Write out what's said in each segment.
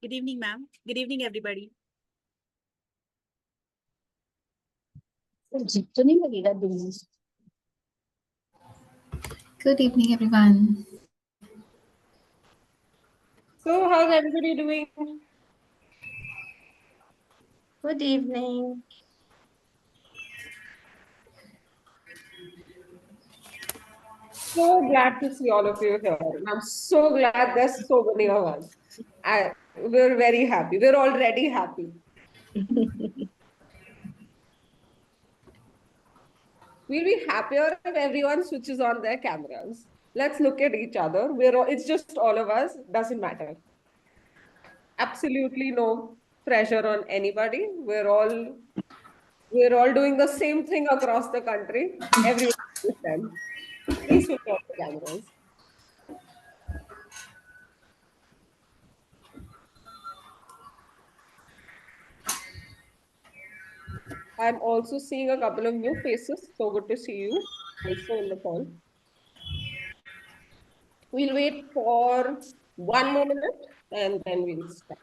Good evening, ma'am. Good evening, everybody. Good evening, everyone. So, how's everybody doing? Good evening. So glad to see all of you here. And I'm so glad there's so many of us. We're very happy. We're already happy. We'll be happier if everyone switches on their cameras. Let's look at each other. It's just all of us. Doesn't matter. Absolutely no pressure on anybody. We're all doing the same thing across the country. Everyone understands. Please switch off the cameras. I'm also seeing a couple of new faces. So good to see you also in the call. We'll wait for 1 more minute and then we'll start.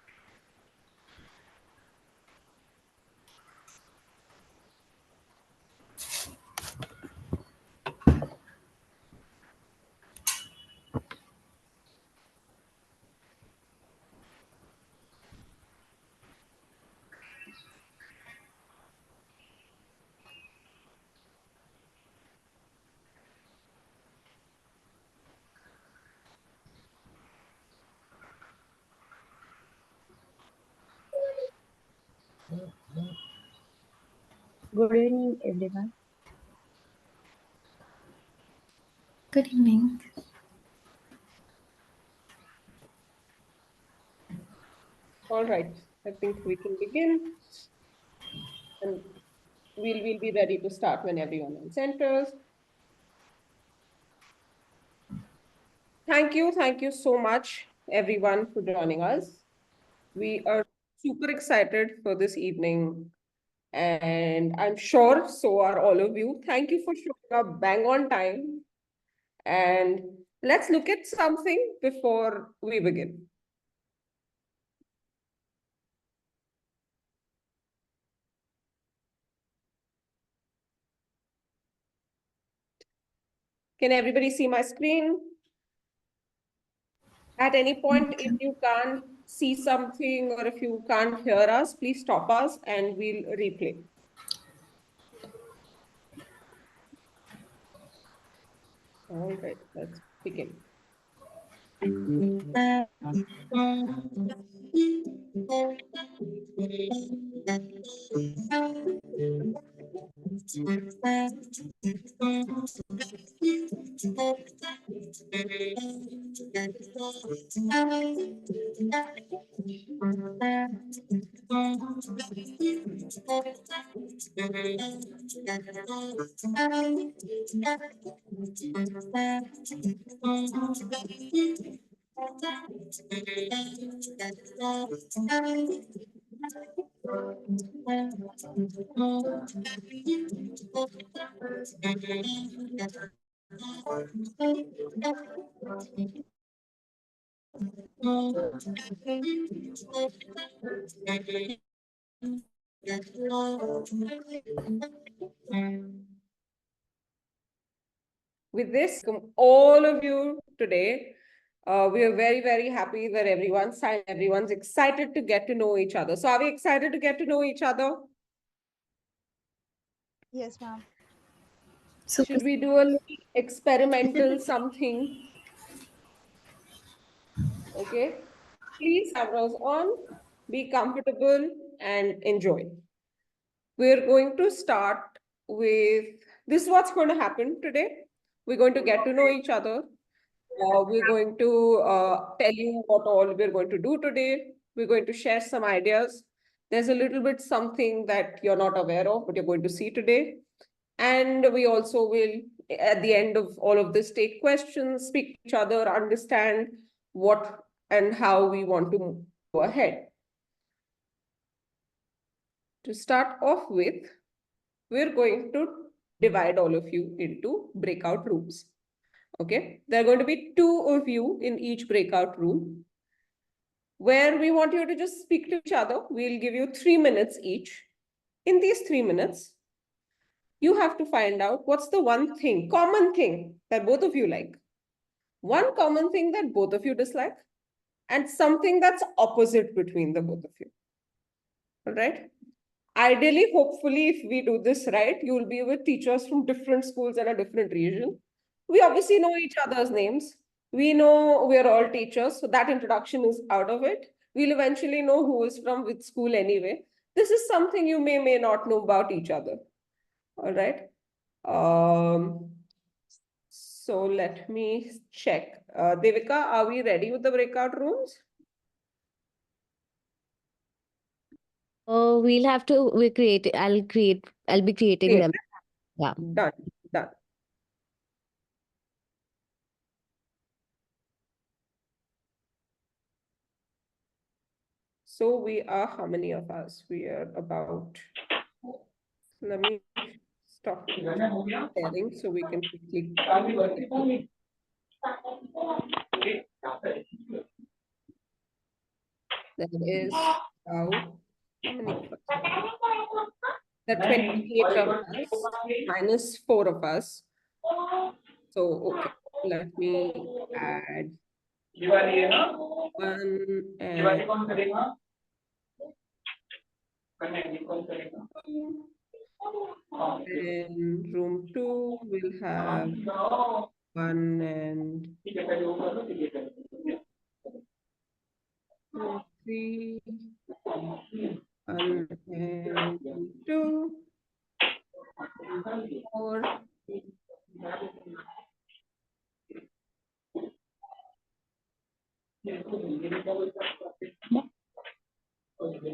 Good evening, everyone. Good evening. All right, I think we can begin. And we'll be ready to start when everyone else enters. Thank you so much, everyone, for joining us. We are super excited for this evening, and I'm sure so are all of you. Thank you for showing up bang on time. And let's look at something before we begin. Can everybody see my screen? At any point, if you can't see something or if you can't hear us, please stop us and we'll replay. All right, let's begin. With this, all of you today, we are very happy that everyone's excited to get to know each other. So are we excited to get to know each other? Yes, ma'am. Should we do a little experimental something? Okay. Please, cameras on, be comfortable and enjoy. We're going to start with this is what's going to happen today. We're going to get to know each other. We're going to tell you what all we're going to do today. We're going to share some ideas. There's a little bit something that you're not aware of, but you're going to see today. And we also will, at the end of all of this, take questions, speak to each other, understand what and how we want to go ahead. To start off with, we're going to divide all of you into breakout rooms. Okay, there are going to be 2 of you in each breakout room. where we want you to just speak to each other. We'll give you 3 minutes each. In these 3 minutes, you have to find out what's the one thing, common thing that both of you like, one common thing that both of you dislike, and something that's opposite between the both of you. All right. Ideally, hopefully, if we do this right, you'll be with teachers from different schools and a different region. We obviously know each other's names. We know we're all teachers, so that introduction is out of it. We'll eventually know who is from which school anyway. This is something you may not know about each other. All right. So let me check. Devika, are we ready with the breakout rooms? We'll have to I'll be creating them. Yeah. Done. Done. So we are, how many of us? We are about, let me stop sharing so we can quickly. There is about, how many of us? There are 28 of us, minus 4 of us. So, okay, let me add 1 and in room 2, we'll have 1 and 3, 1 and 2, 4. Okay.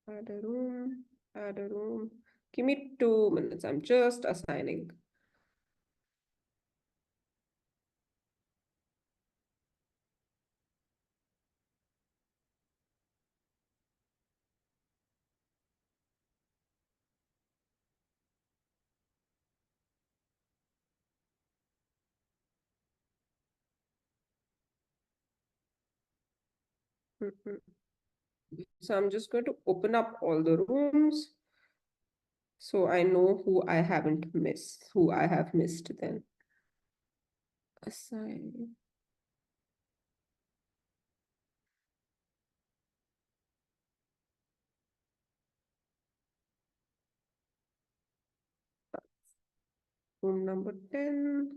Add a room, add a room. Give me 2 minutes. I'm just assigning. So I'm just going to open up all the rooms so I know who I haven't missed, who I have missed then. Assign. Room number 10.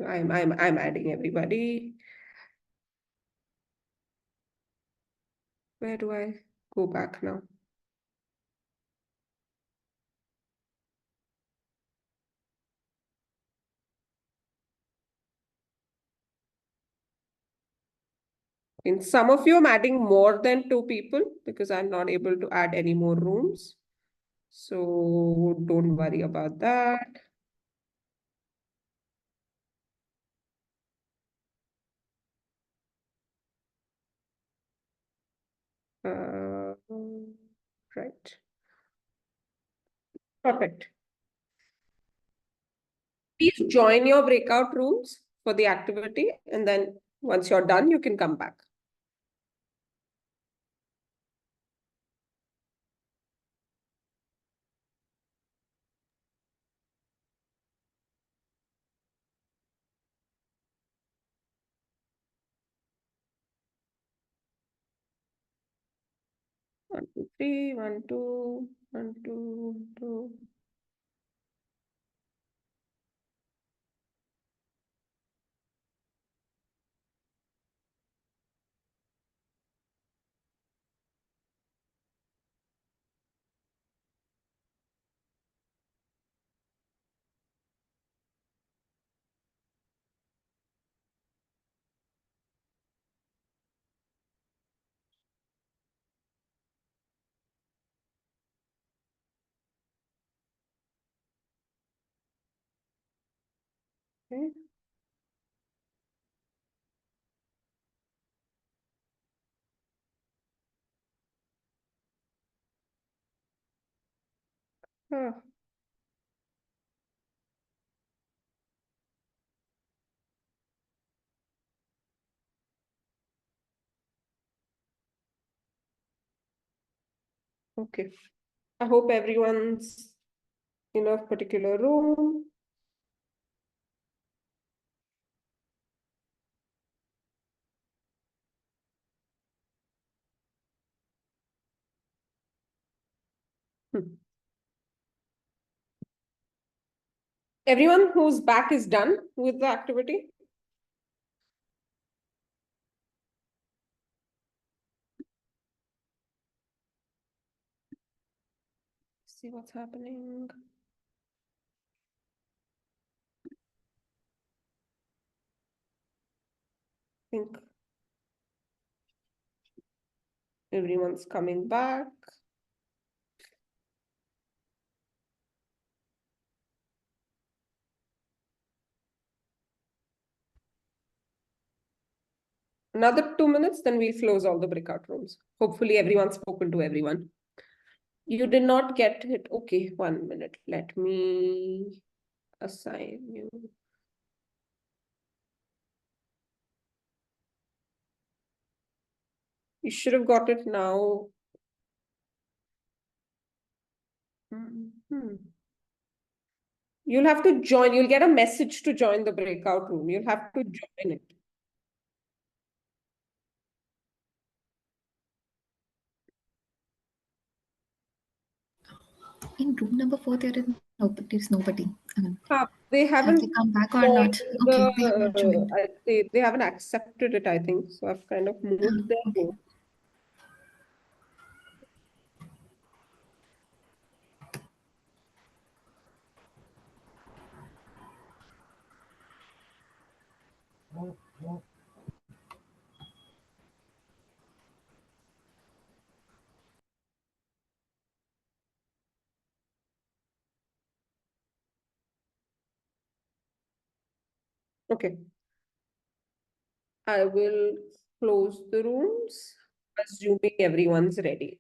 I'm adding everybody. Where do I go back now? In some of you, I'm adding more than 2 people because I'm not able to add any more rooms. So don't worry about that. Right. Perfect. Please join your breakout rooms for the activity, and then once you're done, you can come back. One, two, three, 1, 2, 1, 2, 2. Okay. Huh. Okay. I hope everyone's in a particular room. Hmm. Everyone whose back is done with the activity? See what's happening. I think everyone's coming back. Another 2 minutes, then we'll close all the breakout rooms. Hopefully everyone's spoken to everyone. You did not get it. Okay, 1 minute. Let me assign you. You should have got it now. Mhm. You'll have to join. You'll get a message to join the breakout room. You'll have to join it. In room number 4, there's nobody. I mean, They have haven't they come back or joined not? Okay, they have not joined. they haven't accepted it, I think. So I've kind of moved their Okay. room. Okay. I will close the rooms, assuming everyone's ready.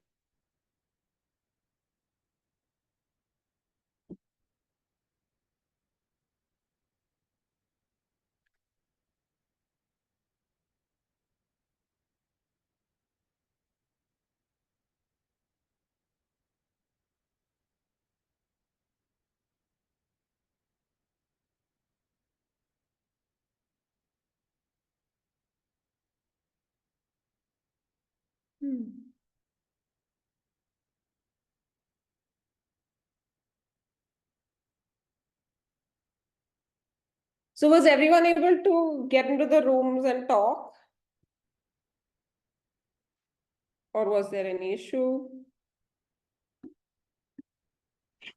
So was everyone able to get into the rooms and talk? Or was there any issue?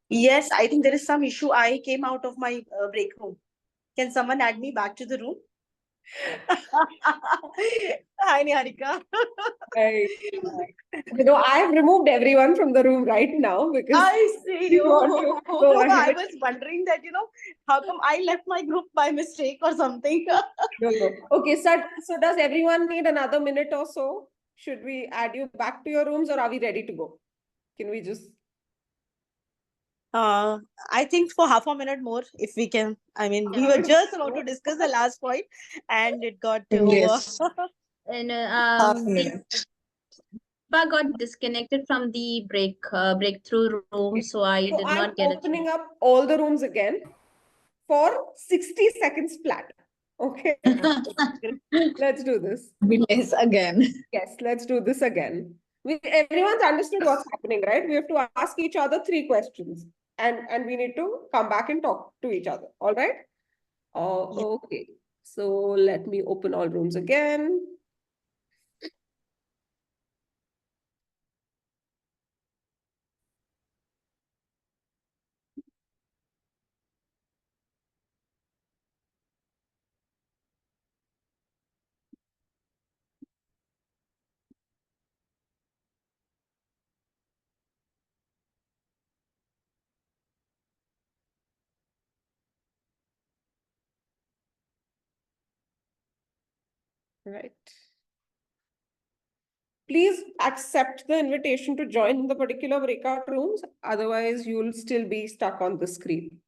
Yes, I think there is some issue. I came out of my break room. Can someone add me back to the room? Hi, Niharika. Right. I've removed everyone from the room right now because I see you you. want to go I ahead. was wondering that, how come I left my group by mistake or something? No. Okay, so does everyone need another minute or so? Should we add you back to your rooms or are we ready to go? Can we just Uh, I think for half a minute more, if we can. I mean, we were just about to discuss the last point and it got over. Yes. And Half a minute. Deepa got disconnected from the breakthrough room, so I So did I'm not get a chance. opening up all the rooms again for 60 seconds flat. Okay, let's do this. Yes, again. Yes, let's do this again. Everyone's understood what's happening, right? We have to ask each other 3 questions and we need to come back and talk to each other. All right? Okay. So let me open all rooms again. Right. Please accept the invitation to join the particular breakout rooms. Otherwise, you'll still be stuck on the screen.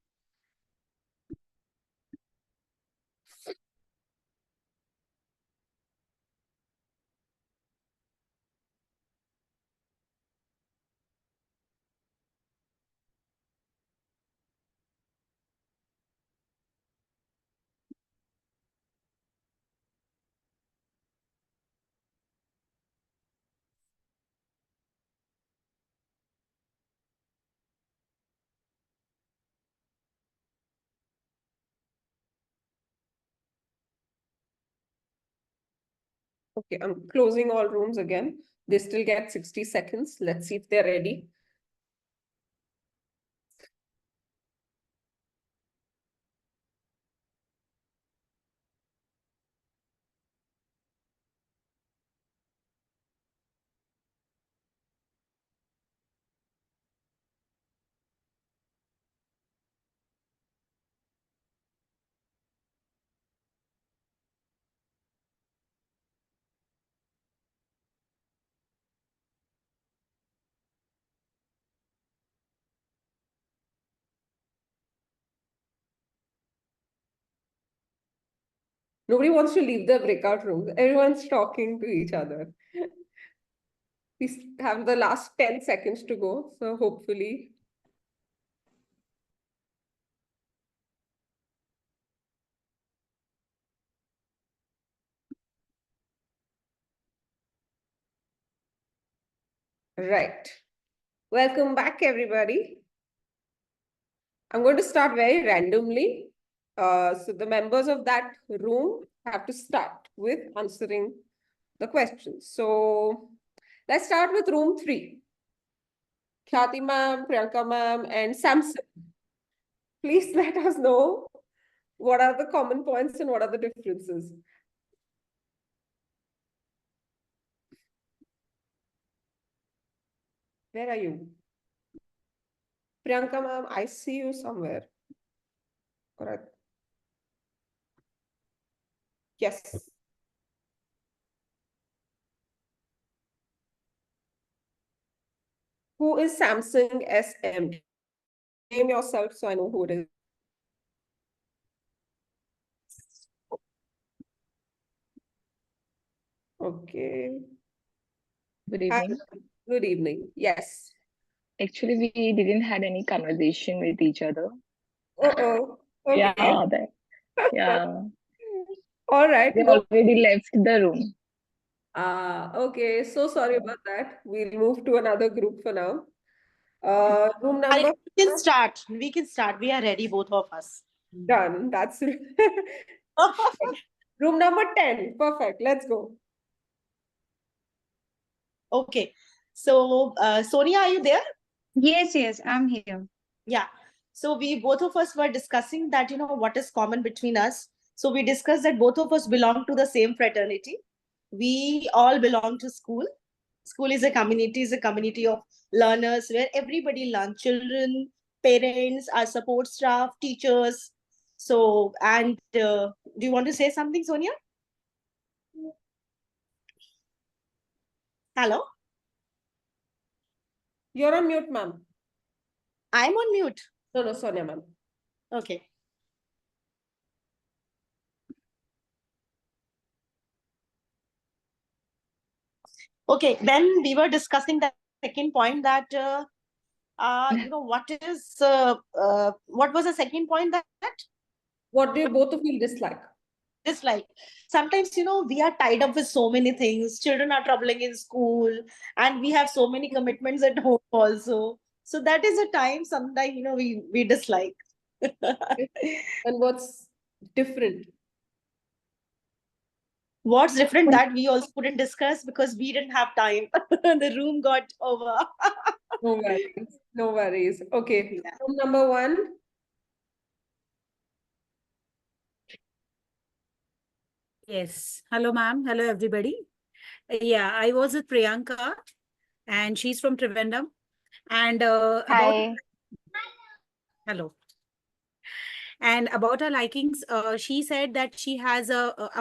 Okay, I'm closing all rooms again. They still get 60 seconds. Let's see if they're ready. Nobody wants to leave the breakout rooms. Everyone's talking to each other. We have the last 10 seconds to go. So hopefully. Right. Welcome back, everybody. I'm going to start very randomly. So the members of that room have to start with answering the questions. So let's start with room 3. Khyati ma'am, Priyanka ma'am, and Samson. Please let us know what are the common points and what are the differences. Where are you? Priyanka ma'am, I see you somewhere. All right. Yes. Who is Samsung SM? Name yourself so I know who it is. Okay. Good Hi. evening. Good evening. Yes. Actually, we didn't had any conversation with each other. Uh-oh. Okay. Yeah, yeah. All right. They No. already left the room. Okay. So sorry about that. We'll move to another group for now. Room I- number We can start. We can start. We are ready, both of us. done. That's room number 10. Perfect. Let's go. Okay. So, Sonia, are you there? Yes, I'm here. Yeah. So we both of us were discussing that, what is common between us. So we discussed that both of us belong to the same fraternity. We all belong to school. School is a community of learners where everybody learns, children, parents, our support staff, teachers. So, and do you want to say something, Sonia? Hello? You're on mute, ma'am. I'm on mute. No, Sonia, ma'am. Okay. Okay, then we were discussing the second point that, what was the second point that What do you both of you dislike? dislike? Sometimes, we are tied up with so many things. Children are troubling in school, and we have so many commitments at home also. So that is a time sometimes, we dislike. And what's different? What's different that we also couldn't discuss because we didn't have time. The room got over. No worries. No worries. Okay. Yeah. Room number 1. Yes. Hello, ma'am. Hello, everybody. Yeah, I was with Priyanka, and she's from Trivandrum. And about Hi. hello. And about her likings, she said that she has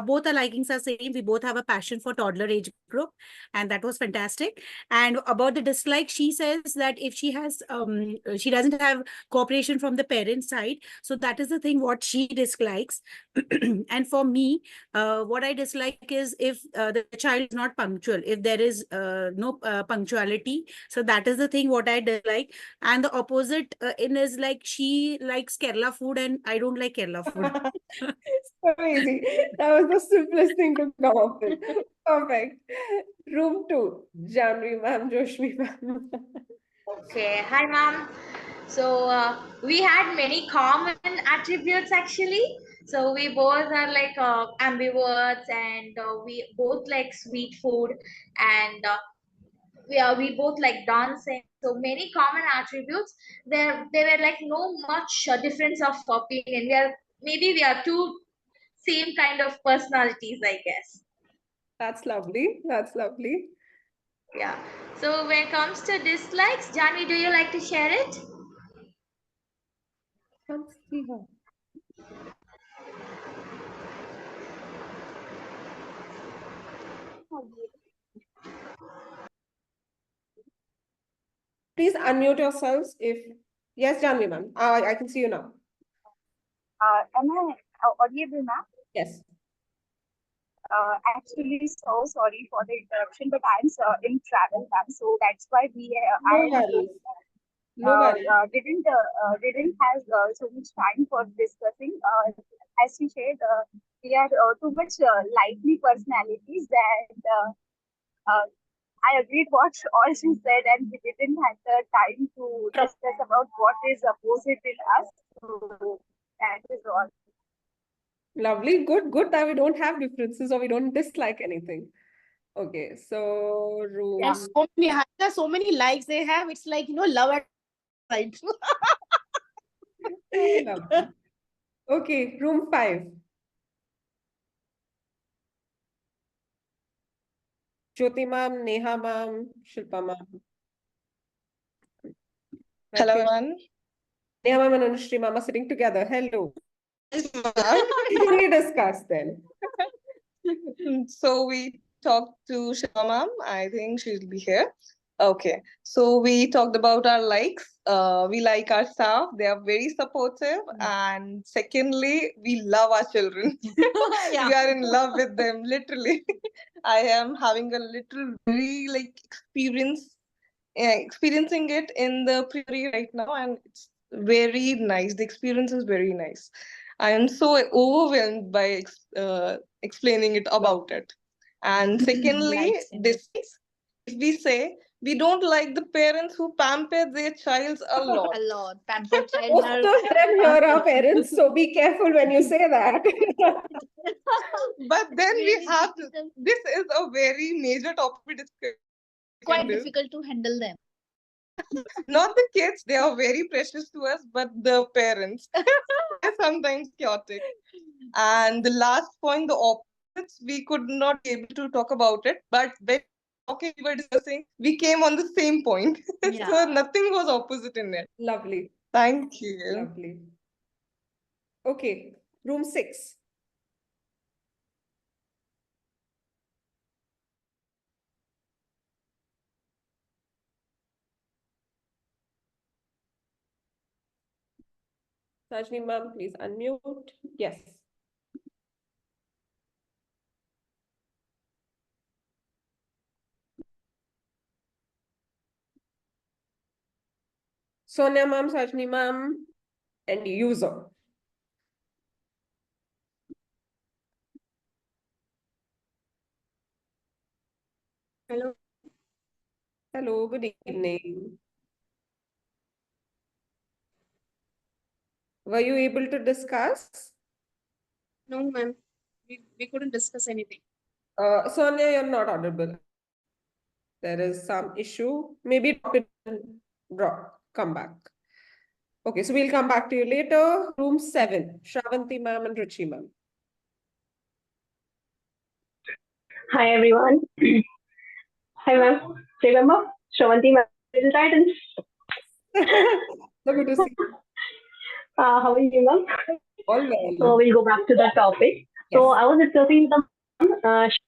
both her likings are same. We both have a passion for toddler age group, and that was fantastic. And about the dislike, she says that if she has, she doesn't have cooperation from the parent side. So that is the thing what she dislikes. And for me, what I dislike is if the child is not punctual, if there is no punctuality. So that is the thing what I dislike. And the opposite in is like she likes Kerala food and I don't like Kerala food. So easy. That was the simplest thing to come up with. Perfect. Room 2, Janvi ma'am, Joshmi ma'am. Okay, hi ma'am. So we had many common attributes actually. So we both are like ambiverts, and we both like sweet food, and we both like dancing. So many common attributes. There were like no much difference of opinion. We are two same kind of personalities, I guess. That's lovely. That's lovely. Yeah. So when it comes to dislikes, Janvi, do you like to share it? Can't see her. Please unmute yourselves if yes, Janvi ma'am. I can see you now. Am I audible, ma'am? Yes. Actually, so sorry for the interruption, but I'm in travel, ma'am. So that's why No worries. No worries. didn't have so much time for discussing. As she said, we are too much lively personalities that I agreed what all she said, and we didn't have the time to discuss about what is opposite in us. So that is all. Lovely. Good that we don't have differences or we don't dislike anything. Okay, so room. Yeah, so many likes they have. It's like, love at sight. Lovely. Okay, room 5. Jyoti ma'am, Neha ma'am, Shilpa ma'am. Hello, everyone. Neha ma'am and Anushri ma'am are sitting together. Hello. Yes, ma'am. We discuss then. So we talked to Shilpa ma'am. I think she'll be here. Okay. So we talked about our likes. We like our staff. They are very supportive. And secondly, we love our children. We are in love with them, literally. I am having a little very experiencing it in the pre right now, and it's very nice. The experience is very nice. I am so overwhelmed by explaining it about it. And secondly, this if we say we don't like the parents who pamper their child a lot. A lot. Pampered child. Most of them here are parents, so be careful when you say that. But then we have to, this is a very major topic we discuss. Quite difficult to handle them. Not the kids, they are very precious to us, but the parents are sometimes chaotic. And the last point, the opposites, we could not be able to talk about it, but when we were discussing, we came on the same point. So nothing was opposite in it. Lovely. Thank you. Lovely. Okay, room 6. Sajni ma'am, please unmute. Yes. Sonia ma'am, Sajni ma'am, and user. Hello. Hello, good evening. Were you able to discuss? No, ma'am. We couldn't discuss anything. Sonia, you're not audible. There is some issue. Maybe drop, come back. Okay, so we'll come back to you later. Room 7, Shravanti ma'am and Ruchi ma'am. Hi, everyone. Hi, ma'am. Remember Shravanti ma'am, Little Titans? So good to see you. How are you, ma'am? All well. So we'll go back to the topic. So Yes. I was discussing the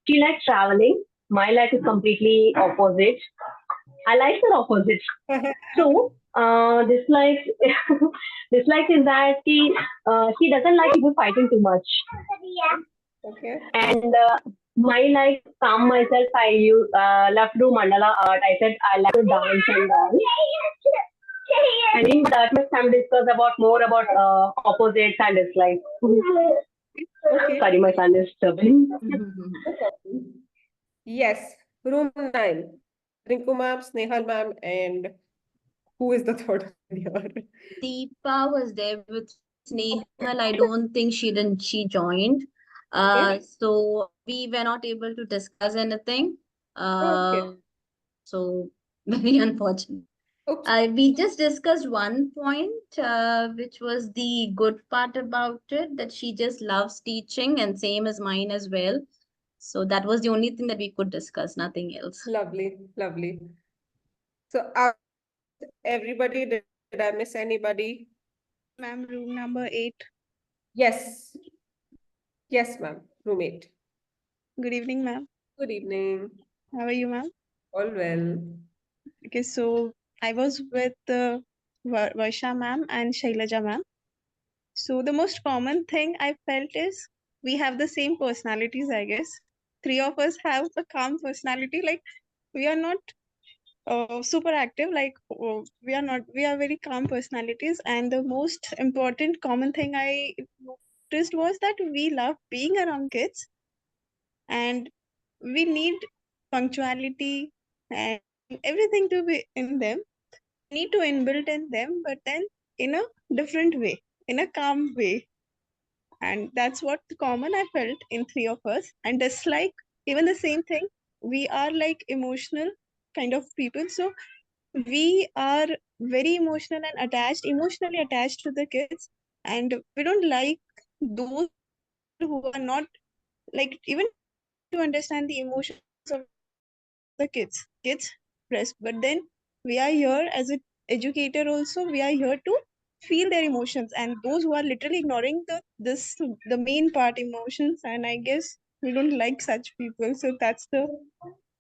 she likes traveling. My life is completely opposite. I like the opposite. So dislikes dislikes is that she doesn't like people fighting too much. Okay. And my life calm myself. I love to do mandala art. I said I like to dance and dance. And in that much time discuss about more about opposites and dislikes. Okay. Sorry, my son is disturbing. No problem. Yes. Room 9. Rinku ma'am, Snehal ma'am, and who is the third one here? Deepa was there with Snehal. I don't think she joined. Okay. So we were not able to discuss anything. Okay. So very unfortunate. Oops. We just discussed one point, which was the good part about it, that she just loves teaching, and same as mine as well. So that was the only thing that we could discuss, nothing else. Lovely, lovely. So everybody, did I miss anybody? Ma'am, room number 8. Yes. Yes, ma'am. Room 8. Good evening, ma'am. Good evening. How are you, ma'am? All well. Okay, so I was with Varsha ma'am and Shailaja ma'am. So the most common thing I felt is we have the same personalities, I guess. 3 of us have a calm personality. Like we are not super active. Like we are very calm personalities. And the most important common thing I noticed was that we love being around kids, and we need punctuality and everything to be in them. Need to inbuilt in them, but then in a different way, in a calm way. And that's what common I felt in 3 of us. And dislike, even the same thing. We are like emotional kind of people. So we are very emotional and emotionally attached to the kids. And we don't like those who are not, like, even to understand the emotions of the kids express. But then we are here as an educator also, we are here to feel their emotions, and those who are literally ignoring the main part, emotions. And I guess we don't like such people. So that's the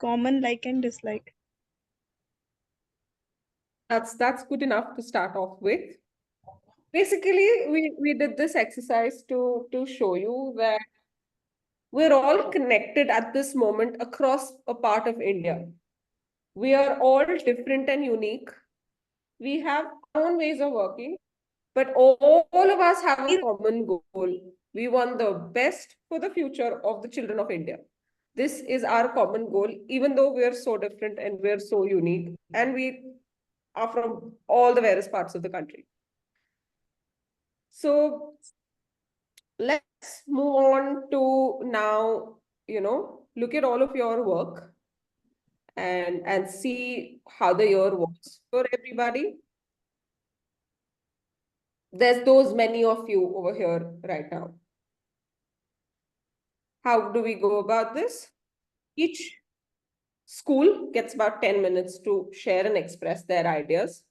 common like and dislike. That's good enough to start off with. Basically, we did this exercise to show you that we're all connected at this moment across a part of India. We are all different and unique. We have our own ways of working, but all of us have a common goal. We want the best for the future of the children of India. This is our common goal, even though we're so different and we're so unique, and we are from all the various parts of the country. So let's move on to now, look at all of your work and see how the year was for everybody. There's those many of you over here right now. How do we go about this? Each school gets about 10 minutes to share and express their ideas.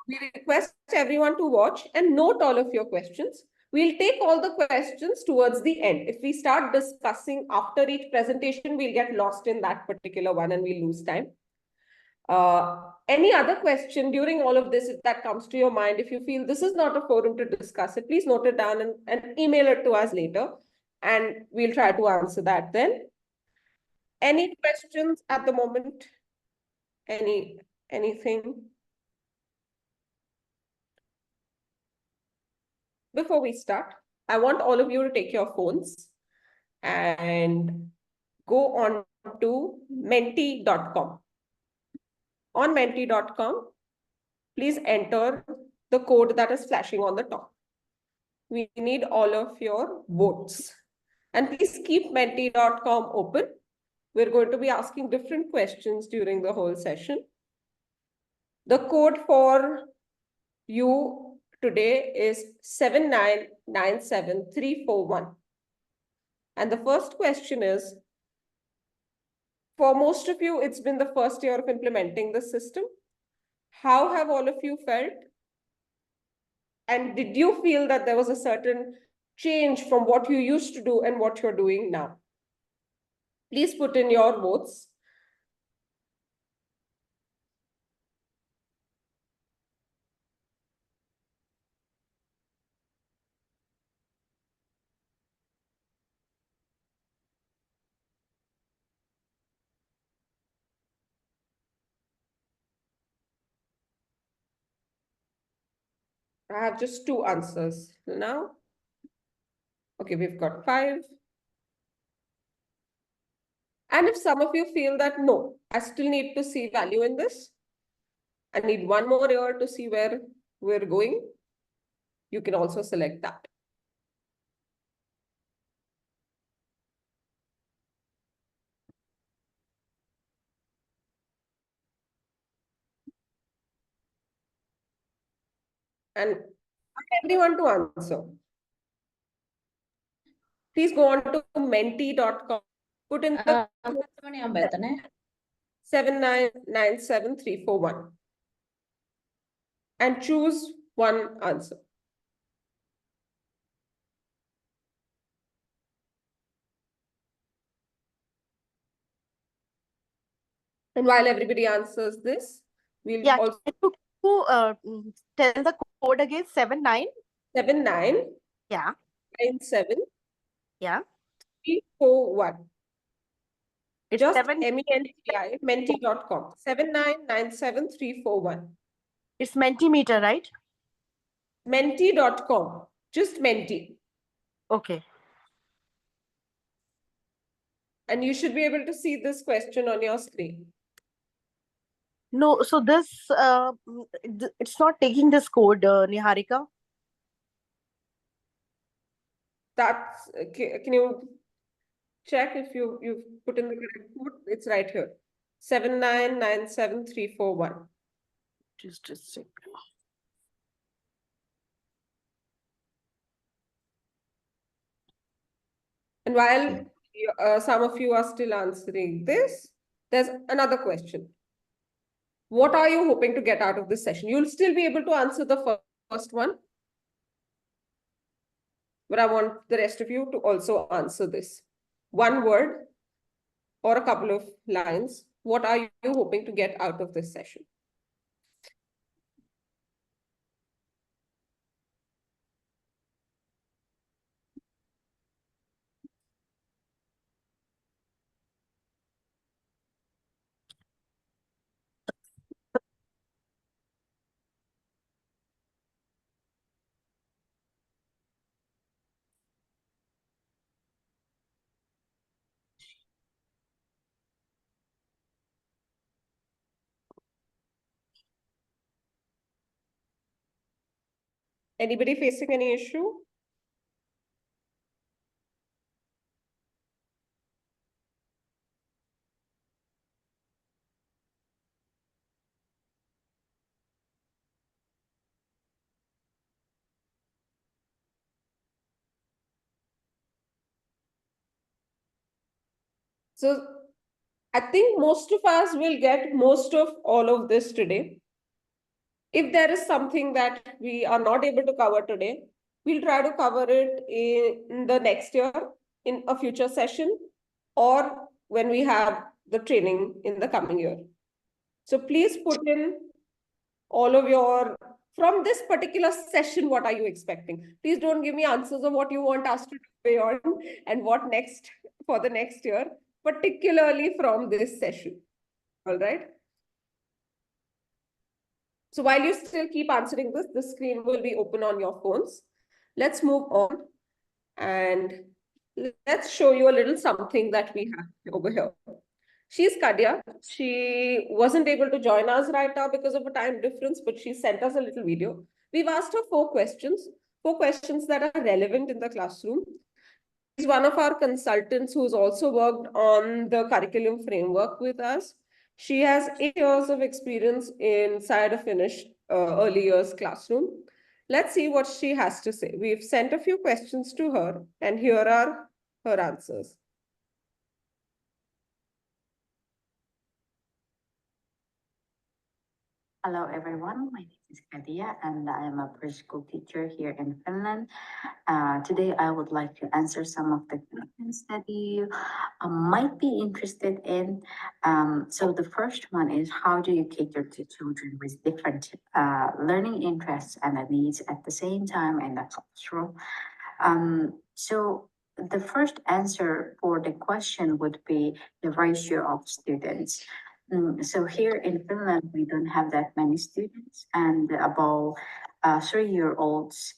We request everyone to watch and note all of your questions. We'll take all the questions towards the end. If we start discussing after each presentation, we'll get lost in that particular one and we'll lose time. Any other question during all of this, if that comes to your mind, if you feel this is not a forum to discuss it, please note it down and email it to us later, and we'll try to answer that then. Any questions at the moment? Anything? Before we start, I want all of you to take your phones and go on to menti.com. On menti.com, please enter the code that is flashing on the top. We need all of your votes. And please keep menti.com open. We're going to be asking different questions during the whole session. The code for you today is 7997341. And the first question is, for most of you, it's been the first year of implementing the system. How have all of you felt? And did you feel that there was a certain change from what you used to do and what you're doing now? Please put in your votes. I have just 2 answers now. Okay, we've got 5. And if some of you feel that, no, I still need to see value in this, I need one more year to see where we're going, you can also select that. And everyone to answer. Please go on to menti.com. Put in the 7997341 and choose one answer. And while everybody answers this, we'll also tell the code again. 79. 79. Yeah. 97. Yeah. 341. It's Just 7. MENTI, menti.com. 7997341. It's Mentimeter, right? Menti.com. Just Menti. Okay. And you should be able to see this question on your screen. No, so this it's not taking this code, Niharika. That's can you check if you've put in the correct code? It's right here. 7997341. Just a second. And while some of you are still answering this, there's another question. What are you hoping to get out of this session? You'll still be able to answer the first one, but I want the rest of you to also answer this. One word or a couple of lines. What are you hoping to get out of this session? Anybody facing any issue? So I think most of us will get most of all of this today. If there is something that we are not able to cover today, we'll try to cover it in the next year, in a future session, or when we have the training in the coming year. So please put in all of your, from this particular session, what are you expecting? Please don't give me answers of what you want us to do beyond and what next for the next year, particularly from this session. All right. So while you still keep answering this, the screen will be open on your phones. Let's move on and let's show you a little something that we have over here. She's Kadya. She wasn't able to join us right now because of a time difference, but she sent us a little video. We've asked her 4 questions that are relevant in the classroom. She's one of our consultants who's also worked on the curriculum framework with us. She has 8 years of experience inside a Finnish early years classroom. Let's see what she has to say. We've sent a few questions to her, and here are her answers. Hello, everyone. My name is Kadia, and I am a preschool teacher here in Finland. Today, I would like to answer some of the questions that you might be interested in. So the first one is, how do you cater to children with different learning interests and needs at the same time in the classroom? So the first answer for the question would be the ratio of students. So here in Finland, we don't have that many students, and about 3-year-olds,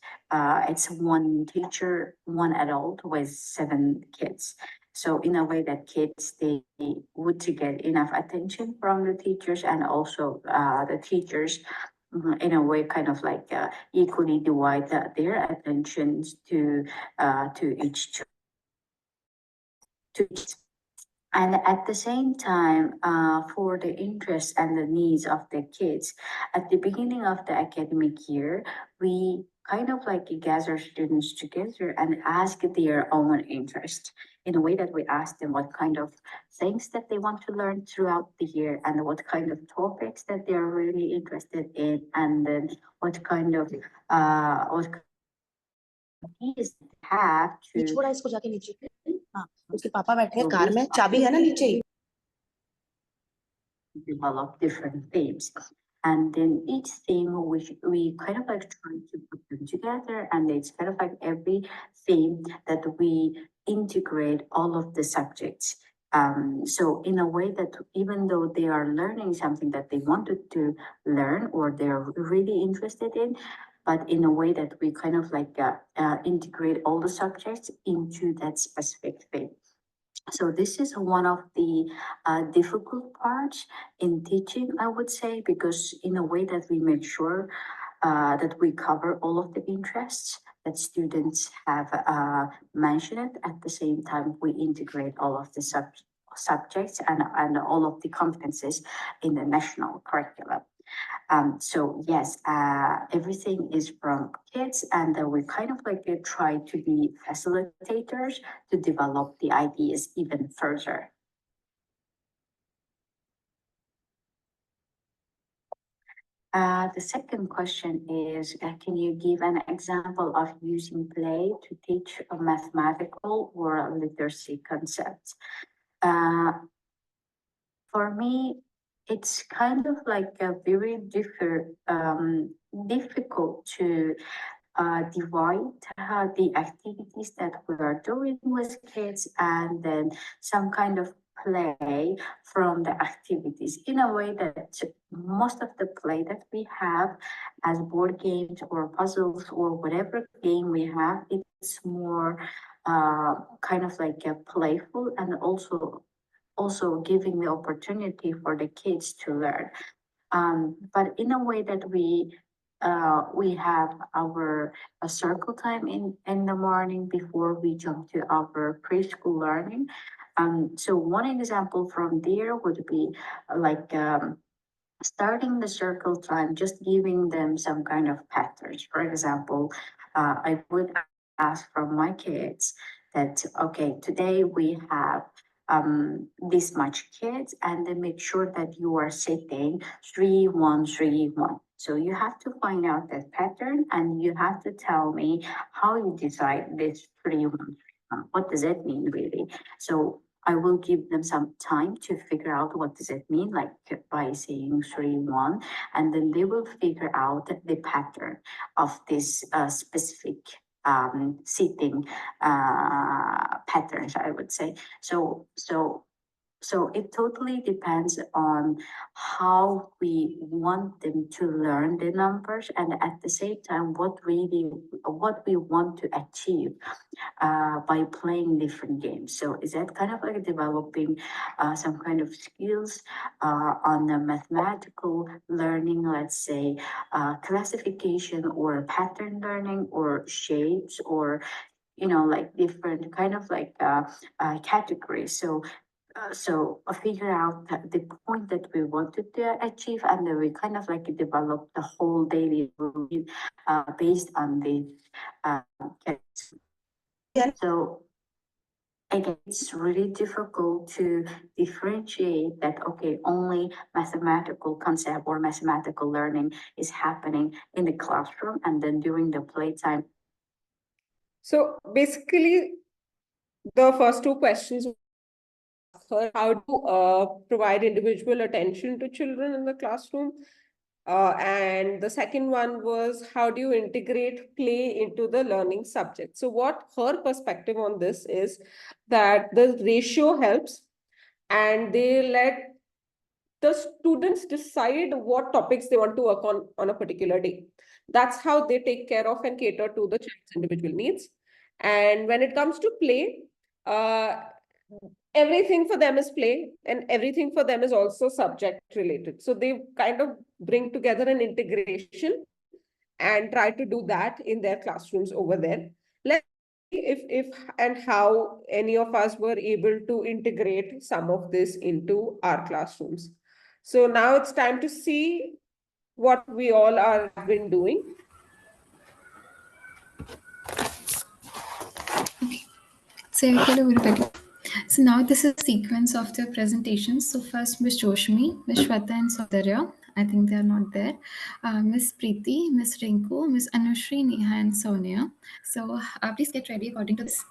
it's one teacher, one adult with 7 kids. So in a way that kids, they would to get enough attention from the teachers, and also the teachers in a way kind of like equally divide their attentions to each to each. And at the same time, for the interests and the needs of the kids, at the beginning of the academic year, we kind of like gather students together and ask their own interest, in a way that we ask them what kind of things that they want to learn throughout the year, and what kind of topics that they are really interested in, and then what kind of needs they have to छोड़ा इसको जाके नीचे हाँ उसके पापा बैठे हैं car में चाबी है ना नीचे ही develop different themes. And then each theme, we kind of like try to put them together, and it's kind of like every theme that we integrate all of the subjects. So in a way that even though they are learning something that they wanted to learn or they're really interested in, but in a way that we kind of like integrate all the subjects into that specific thing. So this is one of the difficult parts in teaching, I would say, because in a way that we make sure that we cover all of the interests that students have mentioned. At the same time, we integrate all of the subjects and all of the competencies in the national curriculum. So yes, everything is from kids, and we kind of like try to be facilitators to develop the ideas even further. The second question is, can you give an example of using play to teach a mathematical or a literacy concept? For me, it's kind of like a very difficult to divide the activities that we are doing with kids, and then some kind of play from the activities, in a way that most of the play that we have as board games or puzzles or whatever game we have, it's more kind of like a playful, and also giving the opportunity for the kids to learn. But in a way that we have our circle time in the morning before we jump to our preschool learning. So one example from there would be like starting the circle time, just giving them some kind of patterns. For example, I would ask from my kids that, okay, today we have this much kids, and then make sure that you are sitting 3 1 3 1. So you have to find out that pattern, and you have to tell me how you decide this 3 1 3 1. What does it mean really? So I will give them some time to figure out what does it mean, like by saying 3 1, and then they will figure out the pattern of this specific seating patterns, I would say. So it totally depends on how we want them to learn the numbers, and at the same time, what we want to achieve by playing different games. So is that kind of like developing some kind of skills on the mathematical learning, let's say classification or pattern learning or shapes, or like different kind of like categories. So figure out the point that we wanted to achieve, and then we kind of like develop the whole daily routine based on the so again, it's really difficult to differentiate that, okay, only mathematical concept or mathematical learning is happening in the classroom and then during the playtime. So basically, the first two questions her how to provide individual attention to children in the classroom. And the second one was how do you integrate play into the learning subject? So what her perspective on this is that the ratio helps and they let the students decide what topics they want to work on a particular day. That's how they take care of and cater to the child's individual needs. And when it comes to play, uh, everything for them is play and everything for them is also subject related. So they kind of bring together an integration and try to do that in their classrooms over there. Let's see if and how any of us were able to integrate some of this into our classrooms. So now it's time to see what we all are been doing. So So now this is a sequence of the presentations. So first Ms. Joshmi, Ms. Shweta and Saudarya. I think they are not there. Ms. Preeti, Ms. Rinku, Ms. Anushri, Neha and Sonia. So please get ready according to this.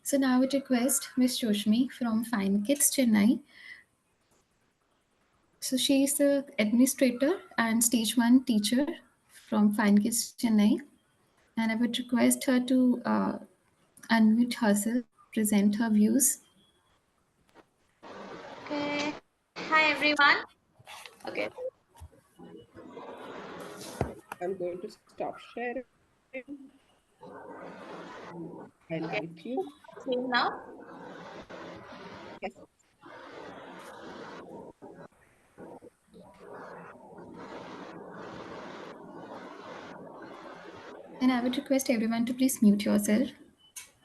So now I would request Ms. Joshmi from Fine Kids Chennai. So she is the administrator and stage 1 teacher from Fine Kids Chennai. And I would request her to unmute herself, present her views. Okay. Hi, everyone. Okay. I'm going to stop sharing. Highlight you. See you now. Yes. And I would request everyone to please mute yourself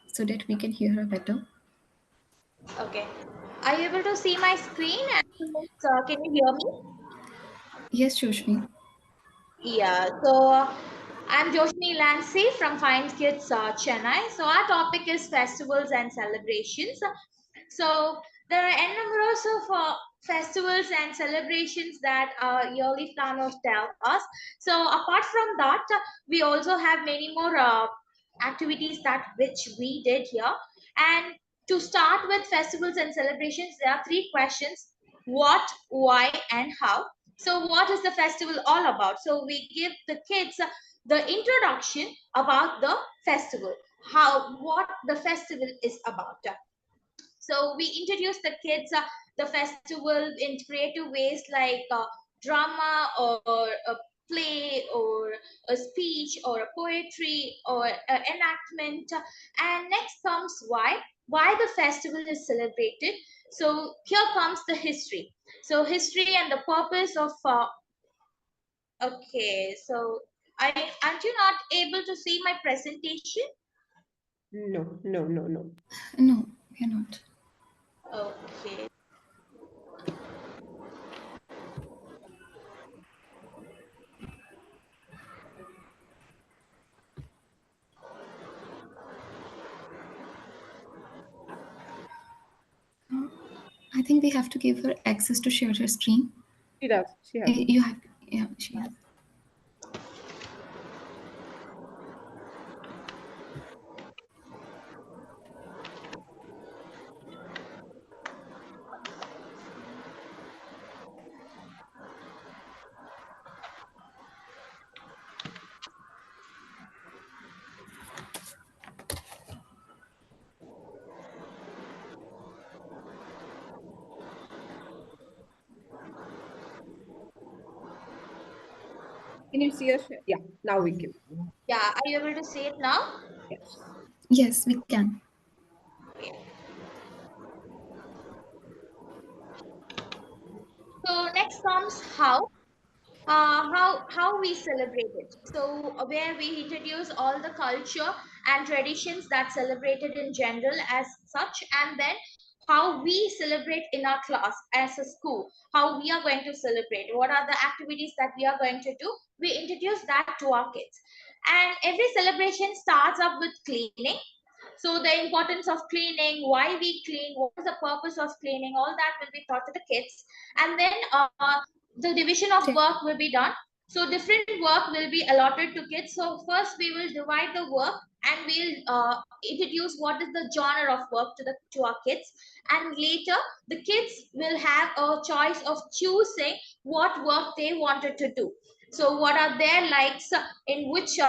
so that we can hear her better. Okay. Are you able to see my screen? And can you hear me? Yes, Joshmi. Yeah. So I'm Joshni Lancy from Fine Kids Chennai. So our topic is festivals and celebrations. So there are n numbers of festivals and celebrations that our yearly planners tell us. So apart from that, we also have many more activities that which we did here. And to start with festivals and celebrations, there are three questions: what, why, and how. So what is the festival all about? So we give the kids the introduction about the festival, what the festival is about. So we introduce the kids the festival in creative ways like drama or a play or a speech or a poetry or enactment. And next comes why the festival is celebrated. So here comes the history. So history and the purpose of okay, so aren't you not able to see my presentation? No. No, we are not. Okay. I think we have to give her access to share her screen. She does. She has. You have, yeah, she has. Can you see us? Yeah, now we can. Yeah, are you able to see it now? Yes. Yes, we can. So next comes how we celebrate it. So where we introduce all the culture and traditions that celebrated in general as such, and then how we celebrate in our class as a school, how we are going to celebrate, what are the activities that we are going to do. We introduce that to our kids, and every celebration starts up with cleaning. So the importance of cleaning, why we clean, what is the purpose of cleaning, all that will be taught to the kids. And then the division of work will be done. So different work will be allotted to kids. So first we will divide the work and we'll introduce what is the genre of work to our kids. And later the kids will have a choice of choosing what work they wanted to do. So what are their likes, in which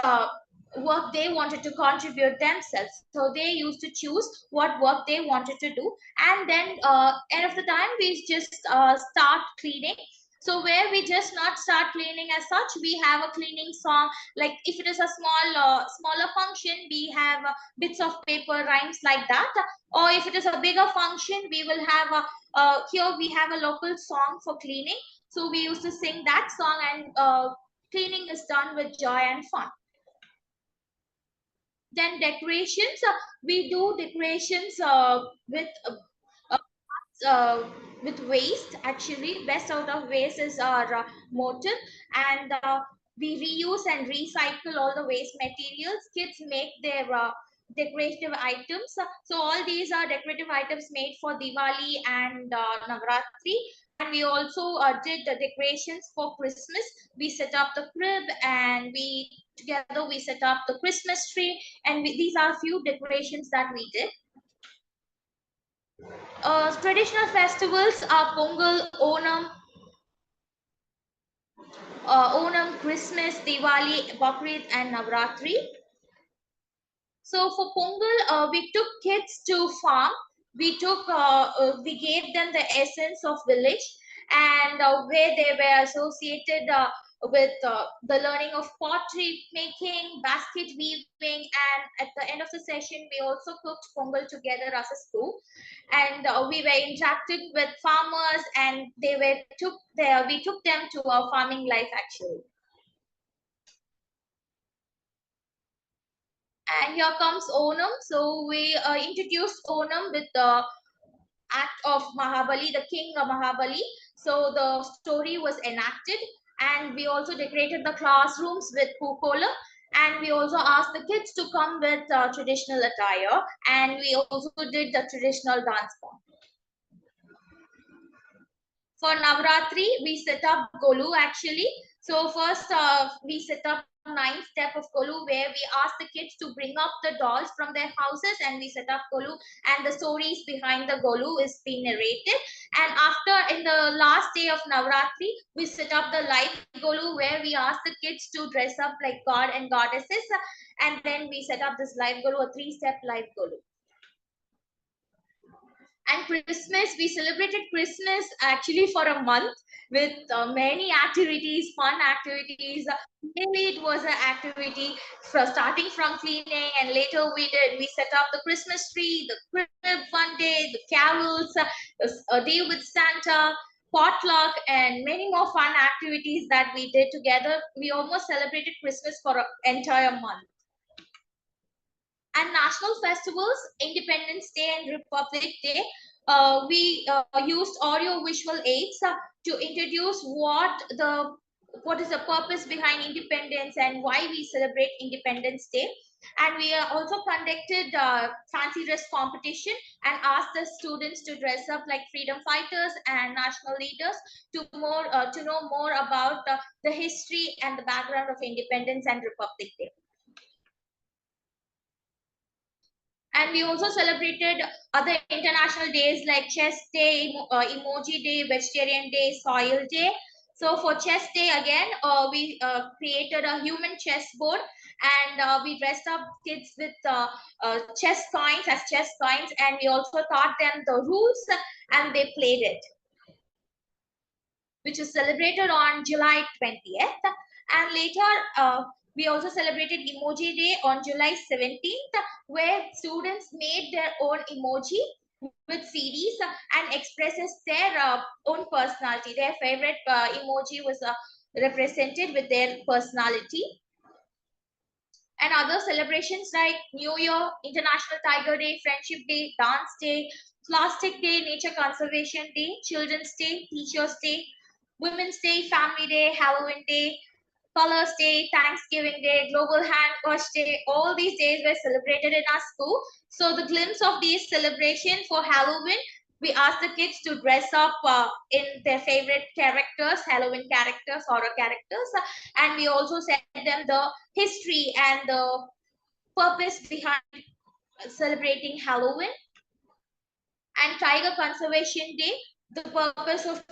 work they wanted to contribute themselves. So they used to choose what work they wanted to do. And then end of the time, we just start cleaning. So where we just not start cleaning as such, we have a cleaning song. Like if it is a smaller function, we have bits of paper rhymes like that. Or if it is a bigger function, we will have here we have a local song for cleaning. So we used to sing that song, and cleaning is done with joy and fun. Then decorations, we do decorations with waste. Actually, best out of waste is our motive, and we reuse and recycle all the waste materials. Kids make their decorative items. So all these are decorative items made for Diwali and Navratri. And we also did the decorations for Christmas. We set up the crib, and we together we set up the Christmas tree. And these are a few decorations that we did. Traditional festivals are Pongal, Onam, Christmas, Diwali, Bakrid, and Navratri. So for Pongal, we took kids to farm. We gave them the essence of village, and where they were associated with the learning of pottery making, basket weaving, and at the end of the session, we also cooked Pongal together as a school. And we were interacting with farmers, and we took them to our farming life actually. And here comes Onam. So we introduced Onam with the act of Mahabali, the king of Mahabali. So the story was enacted, and we also decorated the classrooms with pukola. And we also asked the kids to come with traditional attire, and we also did the traditional dance form. For Navratri, we set up Golu actually. So first we set up 9th step of Golu, where we ask the kids to bring up the dolls from their houses, and we set up Golu, and the stories behind the Golu is being narrated. And after, in the last day of Navratri, we set up the live Golu, where we ask the kids to dress up like god and goddesses, and then we set up this live Golu, a 3-step live Golu. And Christmas, we celebrated Christmas actually for a month with many activities, fun activities. Mainly it was an activity starting from cleaning, and later we set up the Christmas tree, the crib fun day, the carols, a day with Santa, potluck, and many more fun activities that we did together. We almost celebrated Christmas for an entire month. And national festivals, Independence Day and Republic Day, we used audio visual aids to introduce what is the purpose behind independence and why we celebrate Independence Day. And we also conducted fancy dress competition and asked the students to dress up like freedom fighters and national leaders to know more about the history and the background of independence and Republic Day. And we also celebrated other international days like Chess Day, Emoji Day, Vegetarian Day, Soil Day. So for Chess Day, again, we created a human chessboard, and we dressed up kids with chess coins, and we also taught them the rules, and they played it, which is celebrated on July 20th. And later, we also celebrated Emoji Day on July 17th, where students made their own emoji with CDs and expresses their own personality. Their favorite emoji was represented with their personality. And other celebrations like New Year, International Tiger Day, Friendship Day, Dance Day, Plastic Day, Nature Conservation Day, Children's Day, Teachers Day, Women's Day, Family Day, Halloween Day, Colors Day, Thanksgiving Day, Global Hand Wash Day, all these days were celebrated in our school. So the glimpse of these celebrations for Halloween, we asked the kids to dress up in their favorite characters, Halloween characters, horror characters, and we also said them the history and the purpose behind celebrating Halloween. And Tiger Conservation Day, the purpose of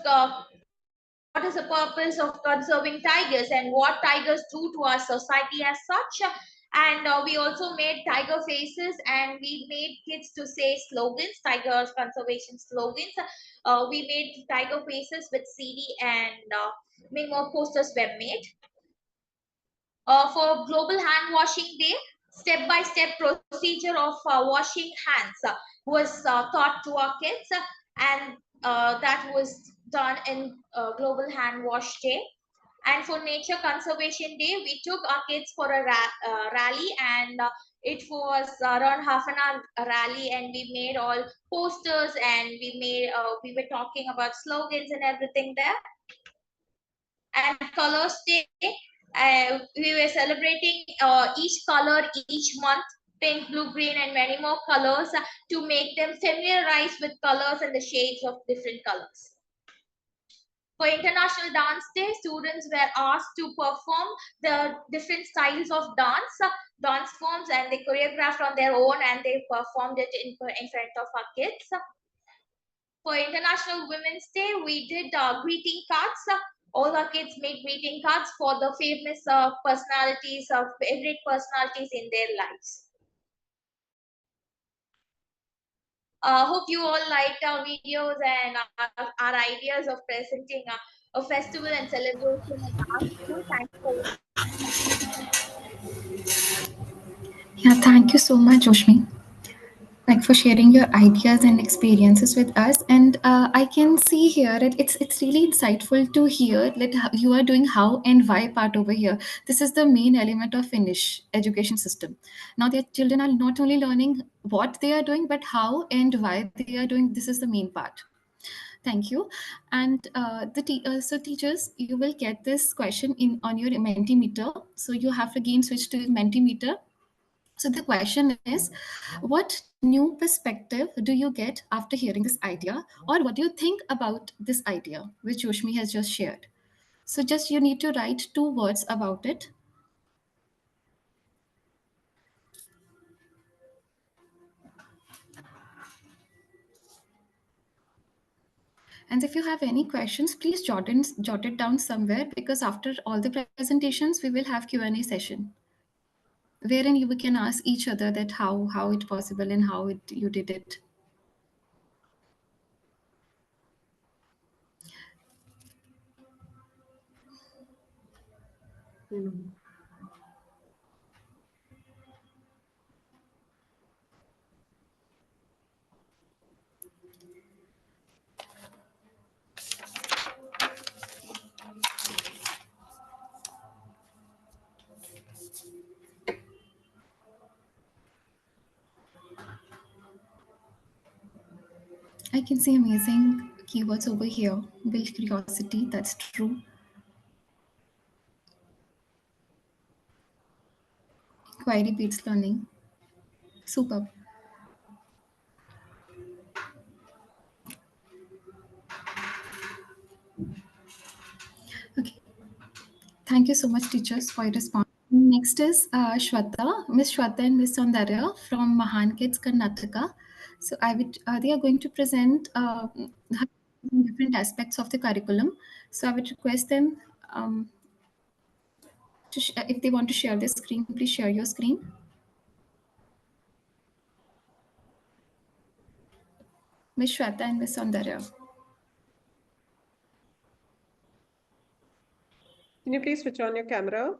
what is the purpose of conserving tigers and what tigers do to our society as such. And we also made tiger faces, and we made kids to say slogans, tiger conservation slogans. We made tiger faces with CD, and many more posters were made. For Global Hand Washing Day, step-by-step procedure of washing hands was taught to our kids, and that was done in Global Hand Wash Day. And for Nature Conservation Day, we took our kids for a rally, and it was around half an hour rally, and we made all posters, and we were talking about slogans and everything there. And Colors Day, we were celebrating each color each month, pink, blue, green, and many more colors to make them familiarize with colors and the shades of different colors. For International Dance Day, students were asked to perform the different styles of dance forms, and they choreographed on their own, and they performed it in front of our kids. For International Women's Day, we did greeting cards. All our kids made greeting cards for the famous personalities, favorite personalities in their lives. Hope you all liked our videos and our ideas of presenting a festival and celebration at our school. Thanks for Yeah, thank you so much, Joshmi, like for sharing your ideas and experiences with us. And I can see here it's really insightful to hear that you are doing how and why part over here. This is the main element of Finnish education system. Now their children are not only learning what they are doing, but how and why they are doing. This is the main part. Thank you. And so teachers, you will get this question in on your Mentimeter. So you have to again switch to Mentimeter. So the question is, what new perspective do you get after hearing this idea, or what do you think about this idea, which Yoshmi has just shared? So just you need to write 2 words about it. And if you have any questions, please jot it down somewhere, because after all the presentations, we will have Q&A session, wherein we can ask each other that how it possible and how you did it. I can see amazing keywords over here. Build curiosity, that's true. Query based learning. Superb. Okay. Thank you so much, teachers, for your response. Next is Shweta, Miss Shweta and Miss Soundarya from Mahan Kids, Karnataka. So they are going to present different aspects of the curriculum. So I would request them if they want to share their screen, please share your screen. Miss Shweta and Miss Soundarya. Can you please switch on your camera?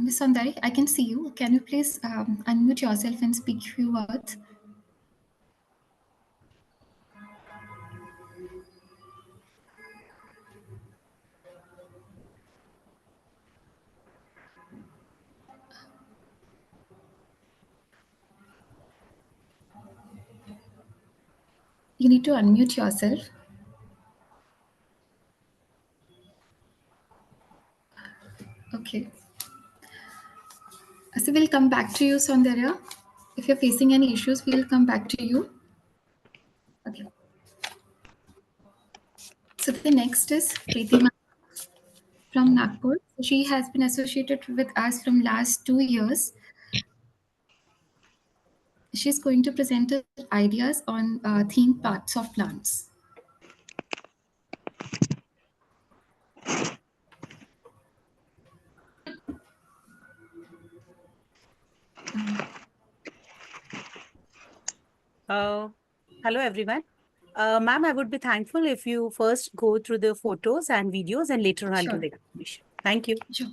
Miss Soundarya, I can see you. Can you please unmute yourself and speak a few words? You need to unmute yourself. Okay. So we'll come back to you, Saundarya. If you're facing any issues, we'll come back to you. Okay. So the next is Preeti ma'am from Nagpur. She has been associated with us from last 2 years. She's going to present her ideas on themed parts of plants. Hello, everyone. Ma'am, I would be thankful if you first go through the photos and videos and later I'll give the explanation. Thank you. Sure.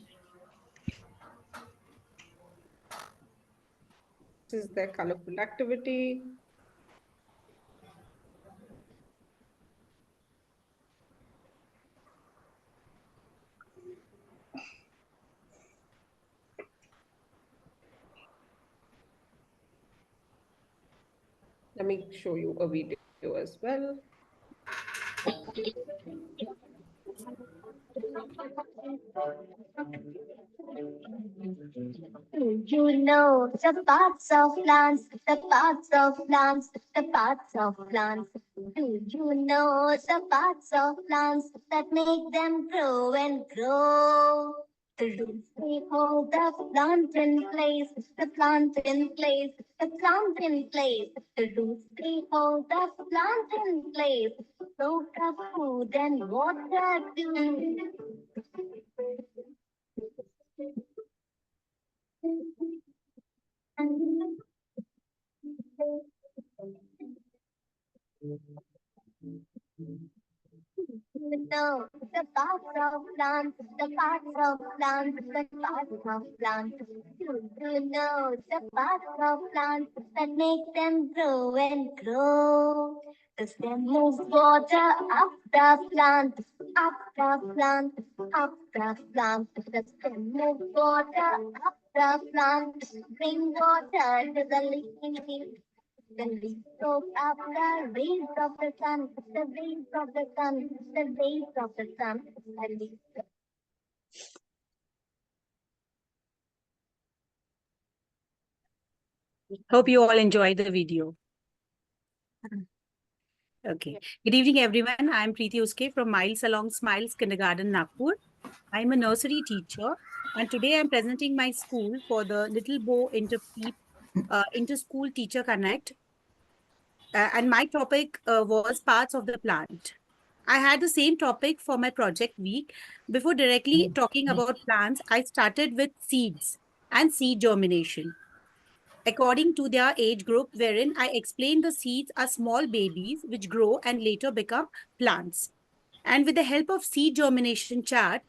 This is their colorful activity. Let me show you a video as well. You know the parts of plants, the parts of plants, the parts of plants. Do you know the parts of plants that make them grow and grow? The roots they hold the plant in place, the plant in place, the plant in place. The roots they hold the plant in place. So the food and water do. No, the parts of plants, the parts of plants, the parts of plants. You know the parts of plants that make them grow and grow. The stem moves water up the plant, up the plant, up the plant. The stem moves water up the plant, bring water to the leaf. The leaves soak up the rays of the sun, the rays of the sun, the rays of the sun. The leaves. Hope you all enjoyed the video. Okay. Good evening, everyone. I'm Preeti Uske from Miles Along Smiles Kindergarten, Nagpur. I'm a nursery teacher, and today I'm presenting my school for the Little Bow Inter-School Teacher Connect. And my topic was parts of the plant. I had the same topic for my project week. Before directly talking about plants, I started with seeds and seed germination according to their age group, wherein I explained the seeds are small babies which grow and later become plants. And with the help of seed germination chart,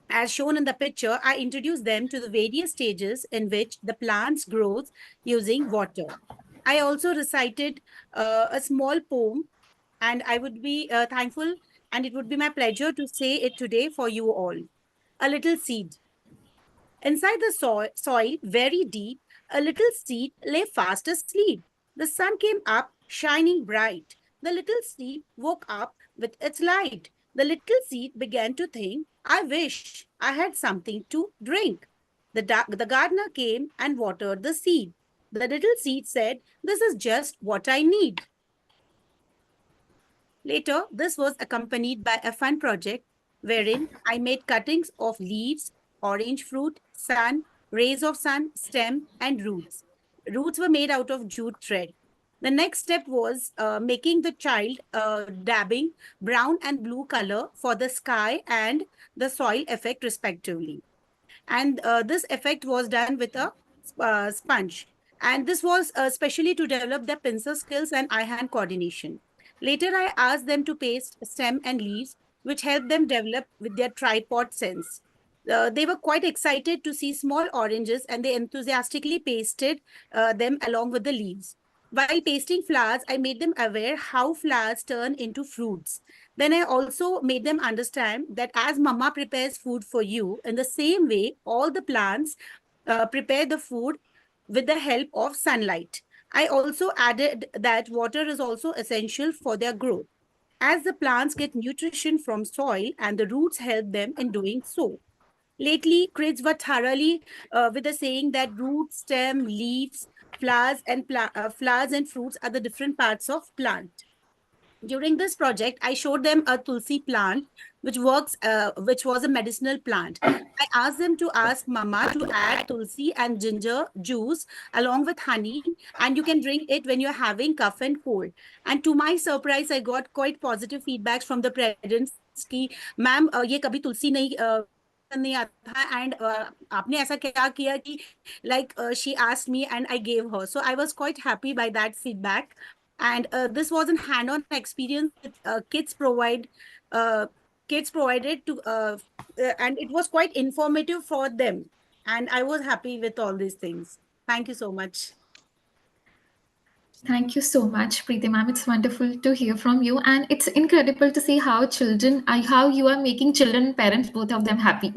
as shown in the picture, I introduced them to the various stages in which the plants grows using water. I also recited a small poem, and I would be thankful, and it would be my pleasure to say it today for you all. A little seed. Inside the soil, very deep, a little seed lay fast asleep. The sun came up, shining bright. The little seed woke up with its light. The little seed began to think, I wish I had something to drink. The gardener came and watered the seed. The little seed said, this is just what I need. Later, this was accompanied by a fun project wherein I made cuttings of leaves, orange fruit, sun, rays of sun, stem, and roots. Roots were made out of jute thread. The next step was making the child dabbing brown and blue color for the sky and the soil effect respectively. And this effect was done with a sponge. And this was specially to develop their pencil skills and eye-hand coordination. Later, I asked them to paste stem and leaves, which helped them develop with their tripod sense. They were quite excited to see small oranges and they enthusiastically pasted them along with the leaves. While pasting flowers, I made them aware how flowers turn into fruits. Then I also made them understand that as mama prepares food for you, in the same way, all the plants prepare the food with the help of sunlight. I also added that water is also essential for their growth, as the plants get nutrition from soil and the roots help them in doing so. Lately, kids were thoroughly with the saying that root, stem, leaves, flowers and fruits are the different parts of plant. During this project, I showed them a tulsi plant, which was a medicinal plant. I asked them to ask mama to add tulsi and ginger juice along with honey, and you can drink it when you're having cough and cold. And to my surprise, I got quite positive feedbacks from the parents ki, ma'am, ये कभी तुलसी नहीं आता था, and आपने ऐसा क्या किया कि like she asked me and I gave her. So I was quite happy by that feedback. And this was a hand-on experience that uh, kids provided to and it was quite informative for them, and I was happy with all these things. Thank you so much. Thank you so much, Preeti ma'am. It's wonderful to hear from you, and it's incredible to see how you are making children and parents, both of them, happy.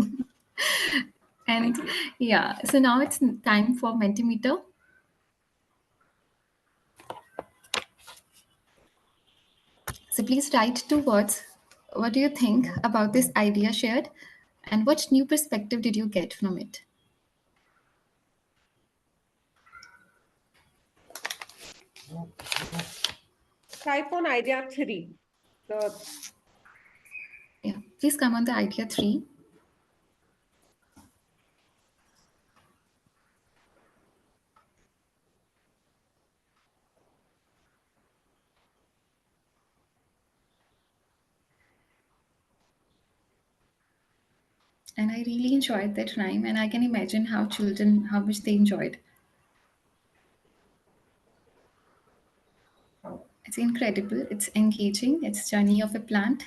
And yeah, so now it's time for Mentimeter. So please write 2 words. What do you think about this idea shared, and what new perspective did you get from it? Type on idea 3. Yeah, please come on the idea 3. And I really enjoyed that rhyme, and I can imagine how much they enjoyed. It's incredible, it's engaging, it's journey of a plant,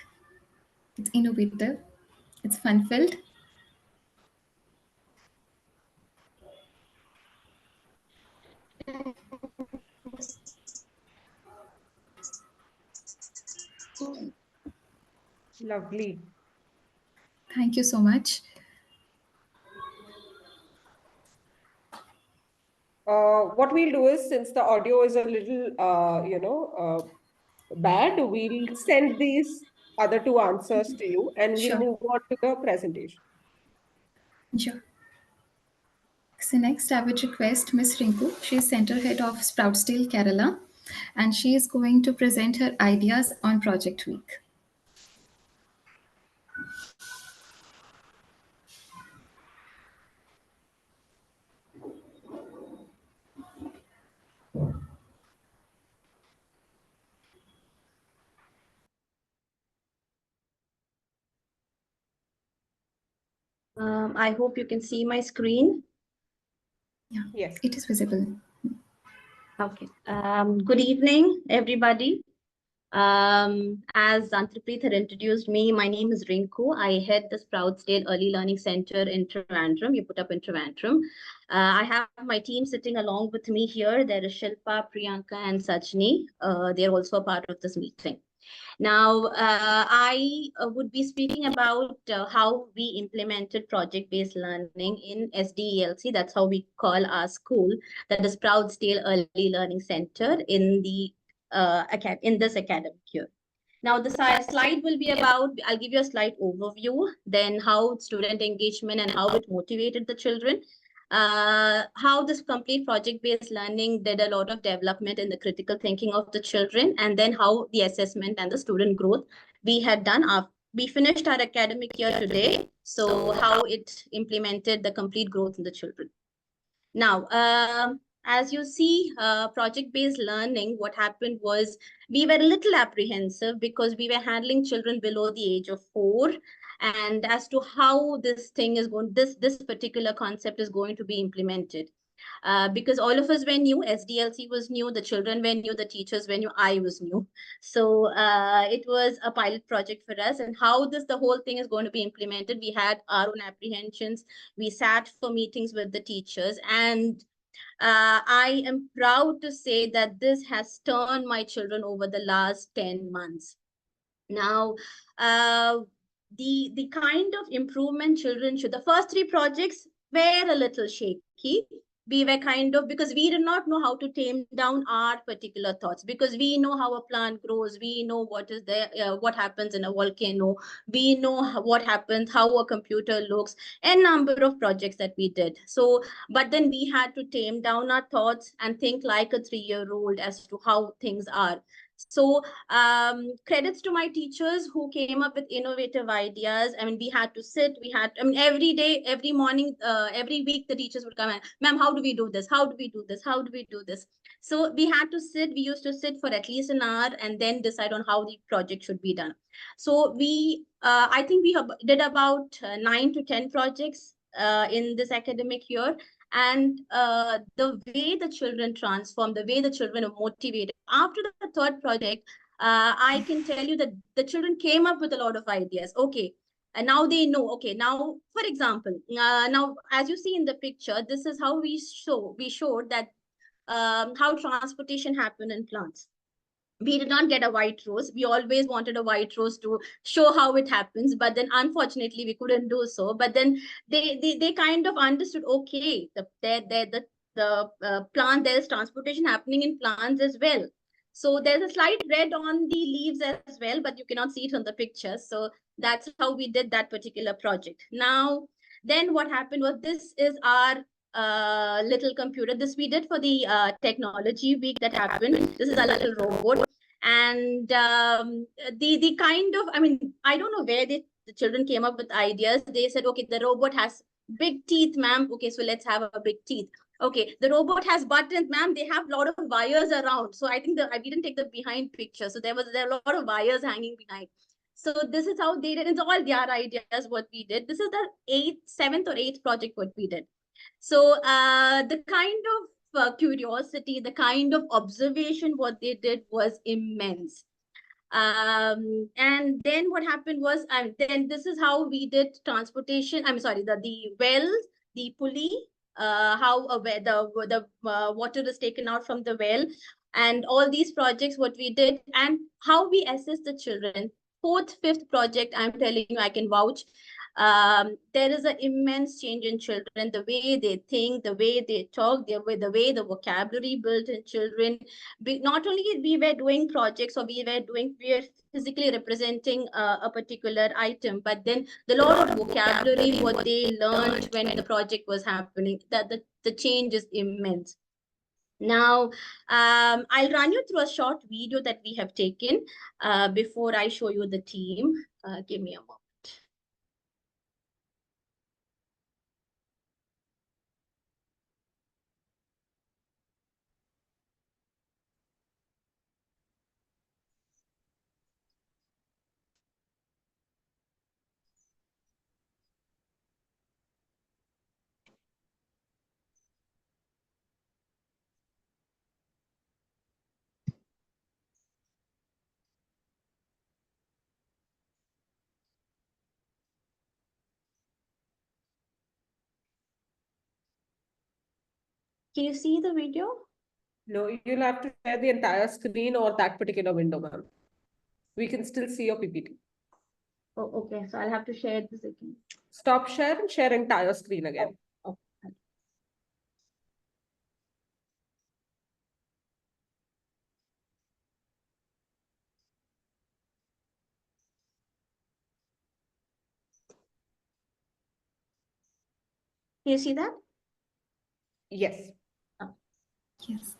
it's innovative, it's fun-filled. Lovely. Thank you so much. What we'll do is, since the audio is a little, bad, we'll send these other 2 answers to you, and we'll Sure. move on to the presentation. Sure. So next I would request Miss Rinku. She's center head of Sproutsdale, Kerala, and she is going to present her ideas on Project Week. I hope you can see my screen. Yeah, yes, it is visible. Okay. Good evening, everybody. As Antrapreet had introduced me, my name is Rinku. I head the Sproutsdale Early Learning Center in Trivandrum. You put up in Trivandrum. I have my team sitting along with me here. There is Shilpa, Priyanka, and Sajni. They're also a part of this meeting. Now, I would be speaking about how we implemented project-based learning in SDELC. That's how we call our school, that is Sproutsdale Early Learning Center in this academic year. Now, the slide will be about, I'll give you a slight overview, then how student engagement and how it motivated the children, how this complete project-based learning did a lot of development in the critical thinking of the children, and then how the assessment and the student growth we had done. We finished our academic year today, so how it implemented the complete growth in the children. Now, as you see, project-based learning, what happened was we were a little apprehensive because we were handling children below the age of 4, and as to how this thing is going, this particular concept is going to be implemented. Because all of us were new, SDLC was new, the children were new, the teachers were new, I was new. So it was a pilot project for us, and how the whole thing is going to be implemented. We had our own apprehensions. We sat for meetings with the teachers, and I am proud to say that this has turned my children over the last 10 months. Now, the kind of improvement children should, the first 3 projects were a little shaky. we were kind of, because we did not know how to tame down our particular thoughts, because we know how a plant grows, we know what is there, what happens in a volcano, we know what happens, how a computer looks, and number of projects that we did. So but then we had to tame down our thoughts and think like a 3-year-old as to how things are. So credits to my teachers who came up with innovative ideas. I mean, we had to sit, I mean, every day, every morning, every week, the teachers would come and, ma'am, how do we do this? How do we do this? How do we do this? So we had to sit, we used to sit for at least an hour and then decide on how the project should be done. So I think we did about 9 to 10 projects in this academic year. And the way the children transformed, the way the children are motivated after the third project, I can tell you that the children came up with a lot of ideas. Okay, and now they know. Okay, now for example, now as you see in the picture, this is how we showed that how transportation happened in plants. We did not get a white rose. We always wanted a white rose to show how it happens, but then unfortunately we couldn't do so. But then they kind of understood, okay, the plant, there's transportation happening in plants as well. So there's a slight red on the leaves as well, but you cannot see it on the picture. So that's how we did that particular project. Now then what happened was, this is our little computer. This we did for the technology week that happened. This is a little robot. And the kind of, I mean, I don't know where the children came up with ideas. They said, okay, the robot has big teeth, ma'am. Okay, so let's have a big teeth. Okay, the robot has buttons, ma'am. They have a lot of wires around. So I think we didn't take the behind picture. So there are a lot of wires hanging behind. So this is how they did. It's all their ideas what we did. This is the 7th or 8th project what we did. So the kind of curiosity, the kind of observation what they did was immense. And then what happened was, then this is how we did transportation. I'm sorry, the wells, the pulley, how the water is taken out from the well, and all these projects what we did, and how we assess the children. 4th, 5th project, I'm telling you, I can vouch. There is an immense change in children, the way they think, the way they talk, the way the vocabulary built in children. Not only we were doing projects, or we were physically representing a particular item, but then the lot of vocabulary what they learned when the project was happening, that the change is immense. Now, I'll run you through a short video that we have taken before I show you the team. Give me a moment. Can you see the video? No, you'll have to share the entire screen or that particular window, ma'am. We can still see your PPT. Oh, okay. So I'll have to share this again. Stop share and share entire screen again. Oh. Can you see that? Yes. Oh. Yes.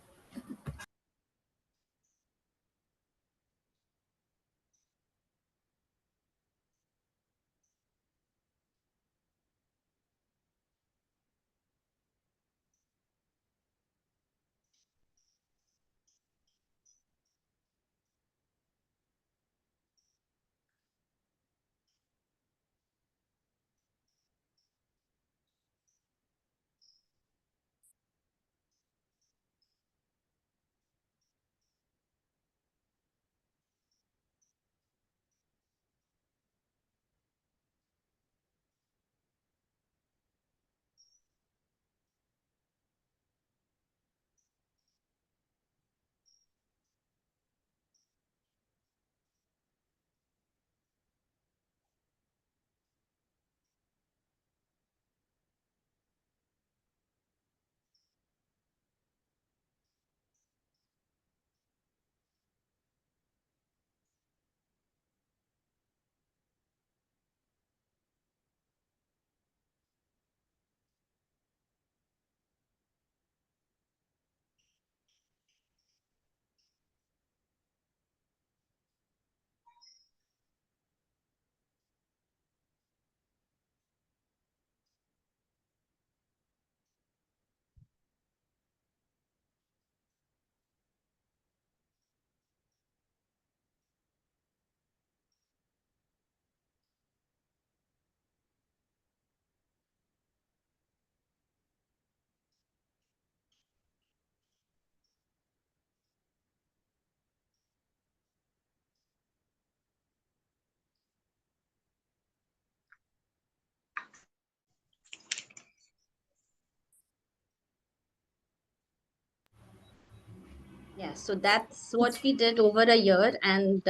So that's what we did over a year. And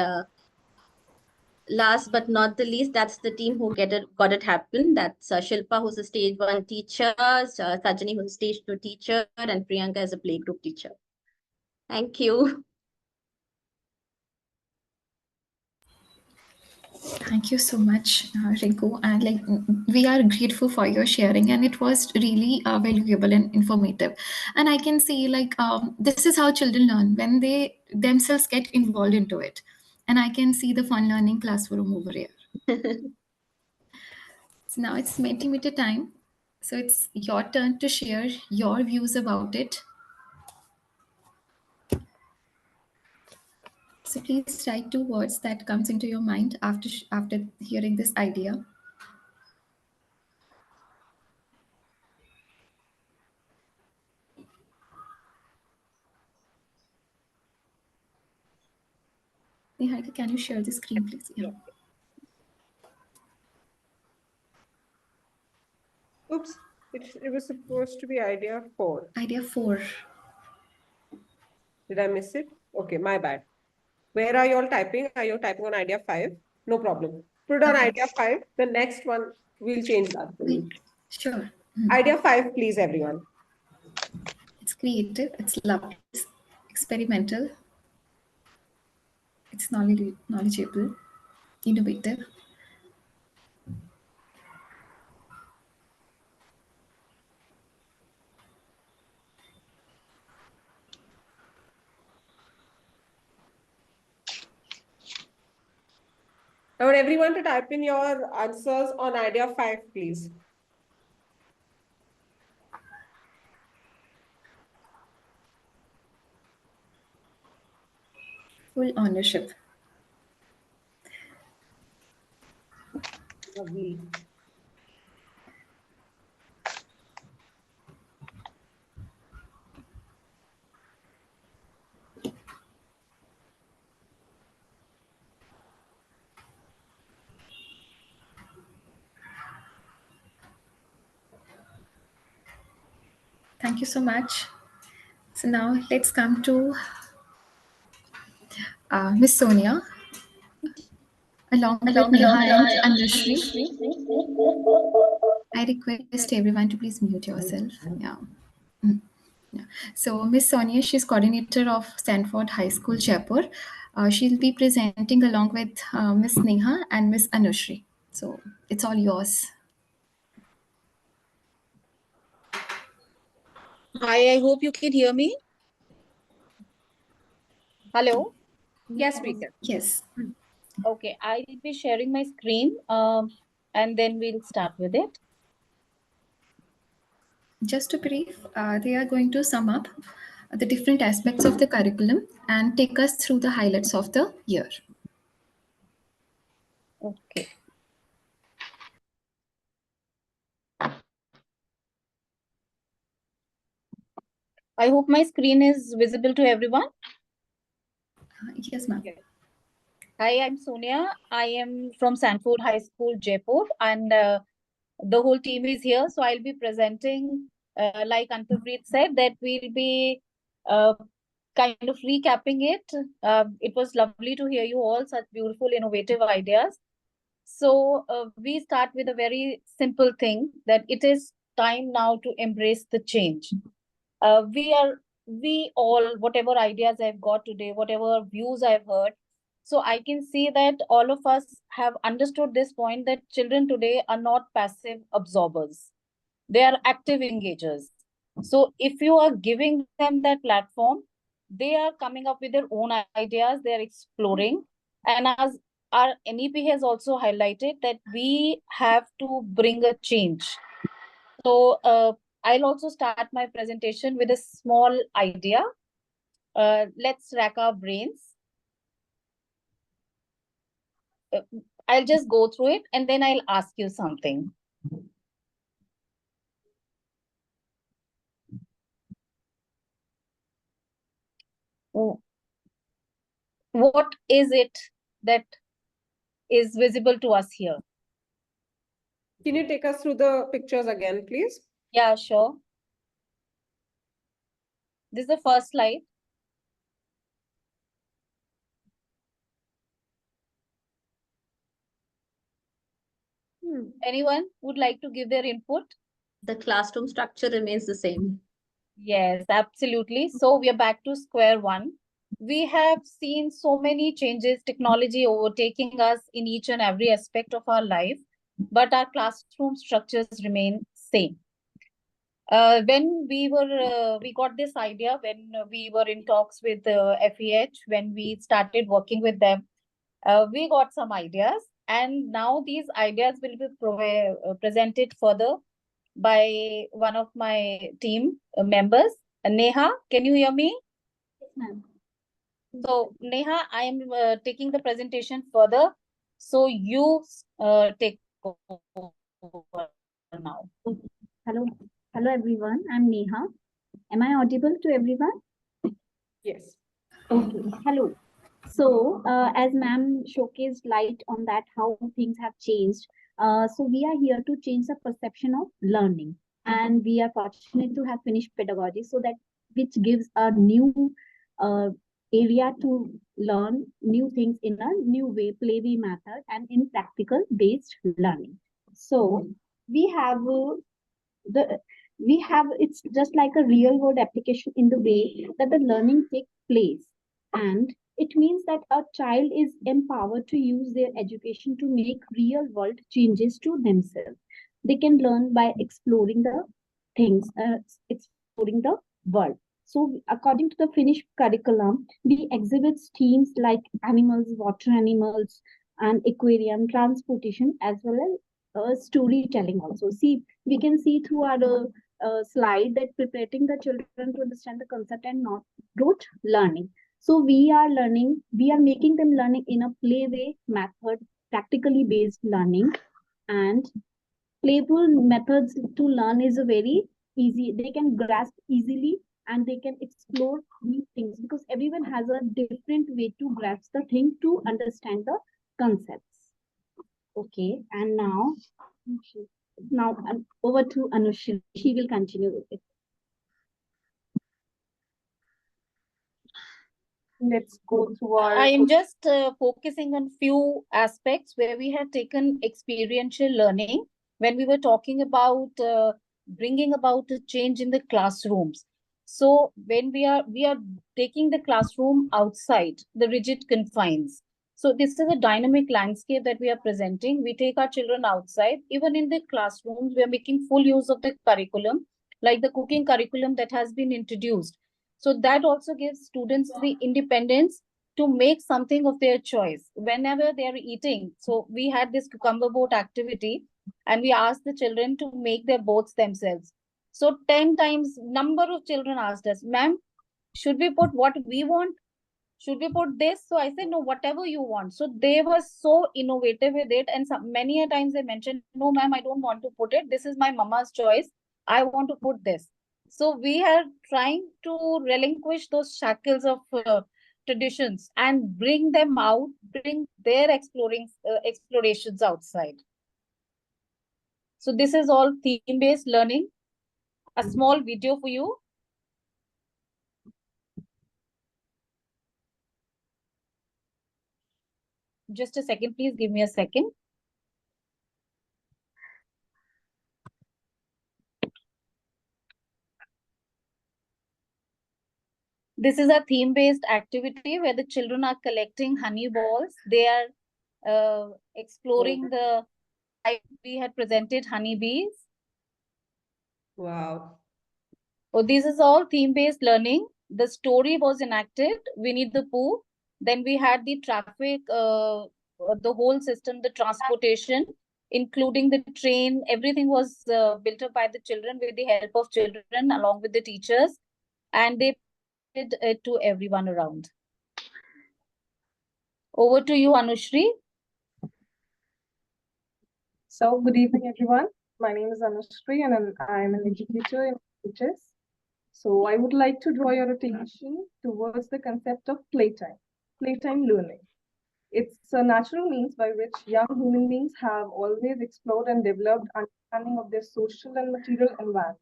last but not the least, that's the team who got it happen. That's Shilpa, who's a stage 1 teacher, Sajani, who's a stage 2 teacher, and Priyanka is a playgroup teacher. Thank you. Thank you so much, Rinku. And like we are grateful for your sharing, and it was really valuable and informative. And I can see like this is how children learn when they themselves get involved into it. And I can see the fun learning classroom over here. So now it's Mentimeter time. So it's your turn to share your views about it. So please write 2 words that comes into your mind after hearing this idea. Niharika, can you share the screen, please? Yeah. Oops, it was supposed to be idea 4. Idea 4. Did I miss it? Okay, my bad. Where are you all typing? Are you typing on idea 5? No problem. Put on idea 5. The next one, we'll change that for you. Sure. Idea 5, please, everyone. It's creative, it's lovely, it's experimental, it's knowledgeable, innovative. I want everyone to type in your answers on idea 5, please. Full ownership. Lovely. Thank you so much. So now let's come to Miss Sonia, along with Neha and Anushree. I request everyone to please mute yourself. Yeah. Yeah. So Miss Sonia, she's coordinator of Stanford High School, Jaipur. She'll be presenting along with Miss Neha and Miss Anushree. So it's all yours. Hi, I hope you can hear me. Hello? Yes, we can. Yes. Okay, I will be sharing my screen and then we'll start with it. Just to brief, they are going to sum up the different aspects of the curriculum and take us through the highlights of the year. Okay. I hope my screen is visible to everyone. Yes, ma'am. Hi, I'm Sonia. I am from Sanford High School, Jaipur, and the whole team is here. So I'll be presenting, like Antapreet said, that we'll be kind of recapping it. It was lovely to hear you all, such beautiful, innovative ideas. So we start with a very simple thing, that it is time now to embrace the change. We all, whatever ideas I've got today, whatever views I've heard, so I can see that all of us have understood this point, that children today are not passive absorbers. They are active engagers. So if you are giving them that platform, they are coming up with their own ideas, they are exploring. And as our NEP has also highlighted, that we have to bring a change. So I'll also start my presentation with a small idea. Let's rack our brains. I'll just go through it and then I'll ask you something. What is it that is visible to us here? Can you take us through the pictures again, please? Yeah, sure. This is the first slide. Anyone would like to give their input? The classroom structure remains the same. Yes, absolutely. So we are back to square one. We have seen so many changes, technology overtaking us in each and every aspect of our life, but our classroom structures remain same. When we got this idea when we were in talks with FEH, when we started working with them, we got some ideas, and now these ideas will be presented further by one of my team members. Neha, can you hear me? Yes, ma'am. So, Neha, I am taking the presentation further. So, you take over now. Okay. Hello everyone. I'm Neha. Am I audible to everyone? Yes. Okay. Hello. So, as ma'am showcased light on that, how things have changed. So we are here to change the perception of learning, and we are fortunate to have finished pedagogy, so that which gives a new area to learn new things in a new way, play way method, and in practical based learning. So we have the we have it's just like a real world application in the way that the learning takes place, and it means that a child is empowered to use their education to make real world changes to themselves. They can learn by exploring the things, exploring the world. So according to the Finnish curriculum, we exhibit themes like animals, water animals, and aquarium, transportation, as well as storytelling also. See, we can see through our slide that preparing the children to understand the concept and not rote learning. So we are making them learning in a play way method, practically based learning, and playful methods to learn is a very easy. They can grasp easily and they can explore new things because everyone has a different way to grasp the thing to understand the concepts. Okay, and now over to Anushri. She will continue with it. Let's go through our. I am just focusing on few aspects where we have taken experiential learning when we were talking about bringing about a change in the classrooms. So when we are taking the classroom outside the rigid confines. So this is a dynamic landscape that we are presenting. We take our children outside. Even in the classrooms, we are making full use of the curriculum, like the cooking curriculum that has been introduced. So that also gives students the independence to make something of their choice whenever they are eating. So we had this cucumber boat activity and we asked the children to make their boats themselves. So 10 times number of children asked us, ma'am, should we put what we want? Should we put this? So I said, no, whatever you want. So they were so innovative with it. And many a times they mentioned, no, ma'am, I don't want to put it. This is my mama's choice. I want to put this. So we are trying to relinquish those shackles of traditions and bring them out, bring their explorations outside. So this is all theme-based learning. A small video for you. Just a second, please give me a second. This is a theme-based activity where the children are collecting honey balls. They are exploring the type we had presented, honeybees. Wow. So this is all theme-based learning. The story was enacted, Winnie the Pooh. Then we had the traffic, the whole system, the transportation, including the train. Everything was built up by the children with the help of children along with the teachers. And they did it to everyone around. Over to you, Anushri. So, good evening, everyone. My name is Anushri, and I'm an educator in teachers. So, I would like to draw your attention towards the concept of playtime learning. It's a natural means by which young human beings have always explored and developed understanding of their social and material environment.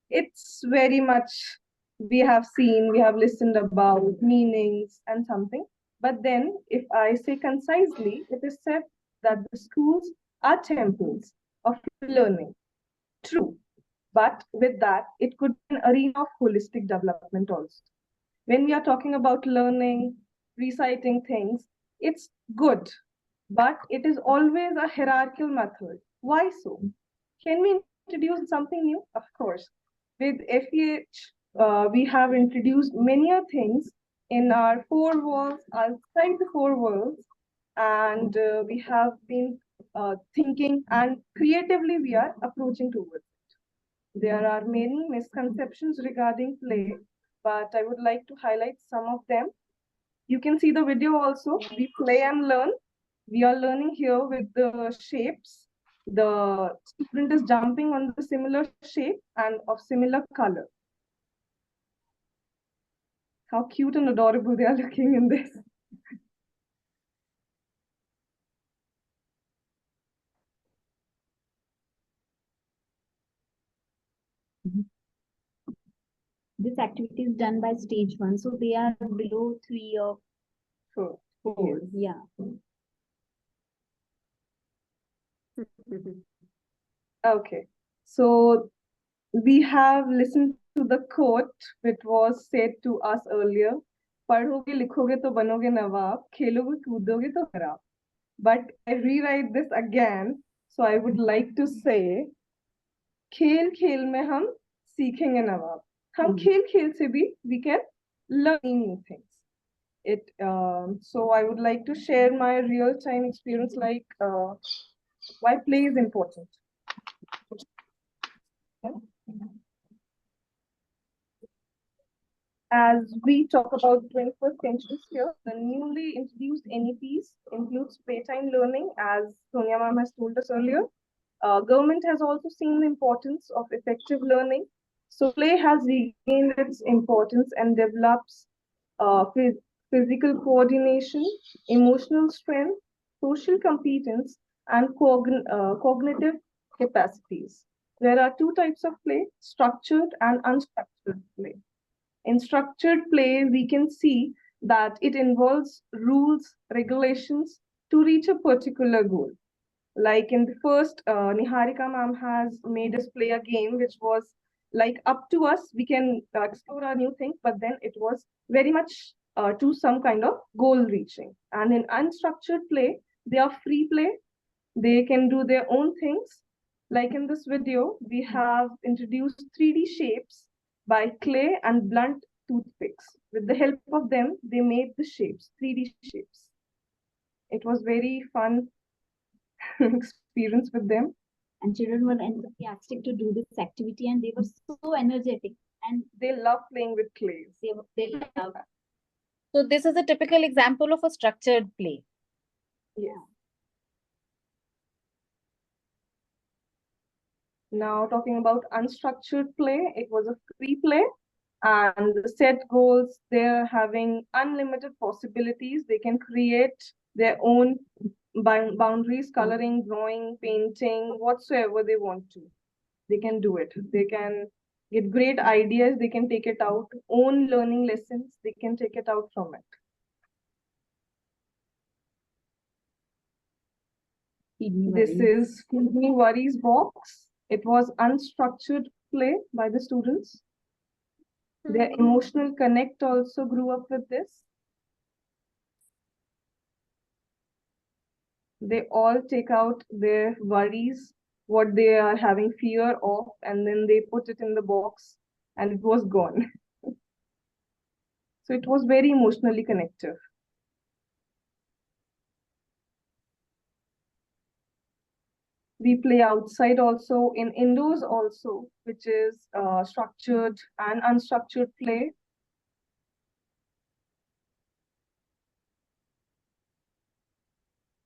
It's very much we have seen, we have listened about meanings and something. But then, if I say concisely, it is said that the schools are temples of learning. True. But with that, it could be an arena of holistic development also. When we are talking about learning, reciting things, it's good, but it is always a hierarchical method. Why so? Can we introduce something new? Of course. With FEH, we have introduced many things in our four walls, outside the four walls, and we have been thinking and creatively we are approaching towards. There are many misconceptions regarding play, but I would like to highlight some of them. You can see the video also. We play and learn. We are learning here with the shapes. The student is jumping on the similar shape and of similar color. How cute and adorable they are looking in this. This activity is done by stage 1, so they are below 3 or 4. Yeah. Okay, so we have listened to the quote which was said to us earlier. पढ़ोगे लिखोगे तो बनोगे नवाब, खेलोगे कूदोगे तो खराब. But I rewrite this again, so I would like to say, खेल खेल में हम सीखेंगे नवाब. हम खेल खेल से भी we can learn new things. So I would like to share my real-time experience, like why play is important. As we talk about 21st century here, the newly introduced NEPs includes playtime learning, as Sonia ma'am has told us earlier. Government has also seen the importance of effective learning. So play has regained its importance and develops physical coordination, emotional strength, social competence, and cognitive capacities. There are two types of play, structured and unstructured play. In structured play, we can see that it involves rules, regulations to reach a particular goal. Like in the first, Niharika ma'am has made us play a game which was like up to us, we can explore our new things, but then it was very much to some kind of goal reaching. And in unstructured play, they are free play. They can do their own things. Like in this video, we have introduced 3D shapes by clay and blunt toothpicks. With the help of them, they made the shapes, 3D shapes. It was very fun experience with them. And children were enthusiastic to do this activity, and they were so energetic. And they love playing with clay. They love. So this is a typical example of a structured play. Yeah. Now talking about unstructured play, it was a free play, and the set goals, they're having unlimited possibilities. They can create their own boundaries, coloring, drawing, painting, whatsoever they want to. They can do it. They can get great ideas. They can take it out, own learning lessons. They can take it out from it. This is Feed Me Worries box. It was unstructured play by the students. Their emotional connect also grew up with this. They all take out their worries, what they are having fear of, and then they put it in the box and it was gone. So it was very emotionally connective. We play outside also, in indoors also, which is structured and unstructured play.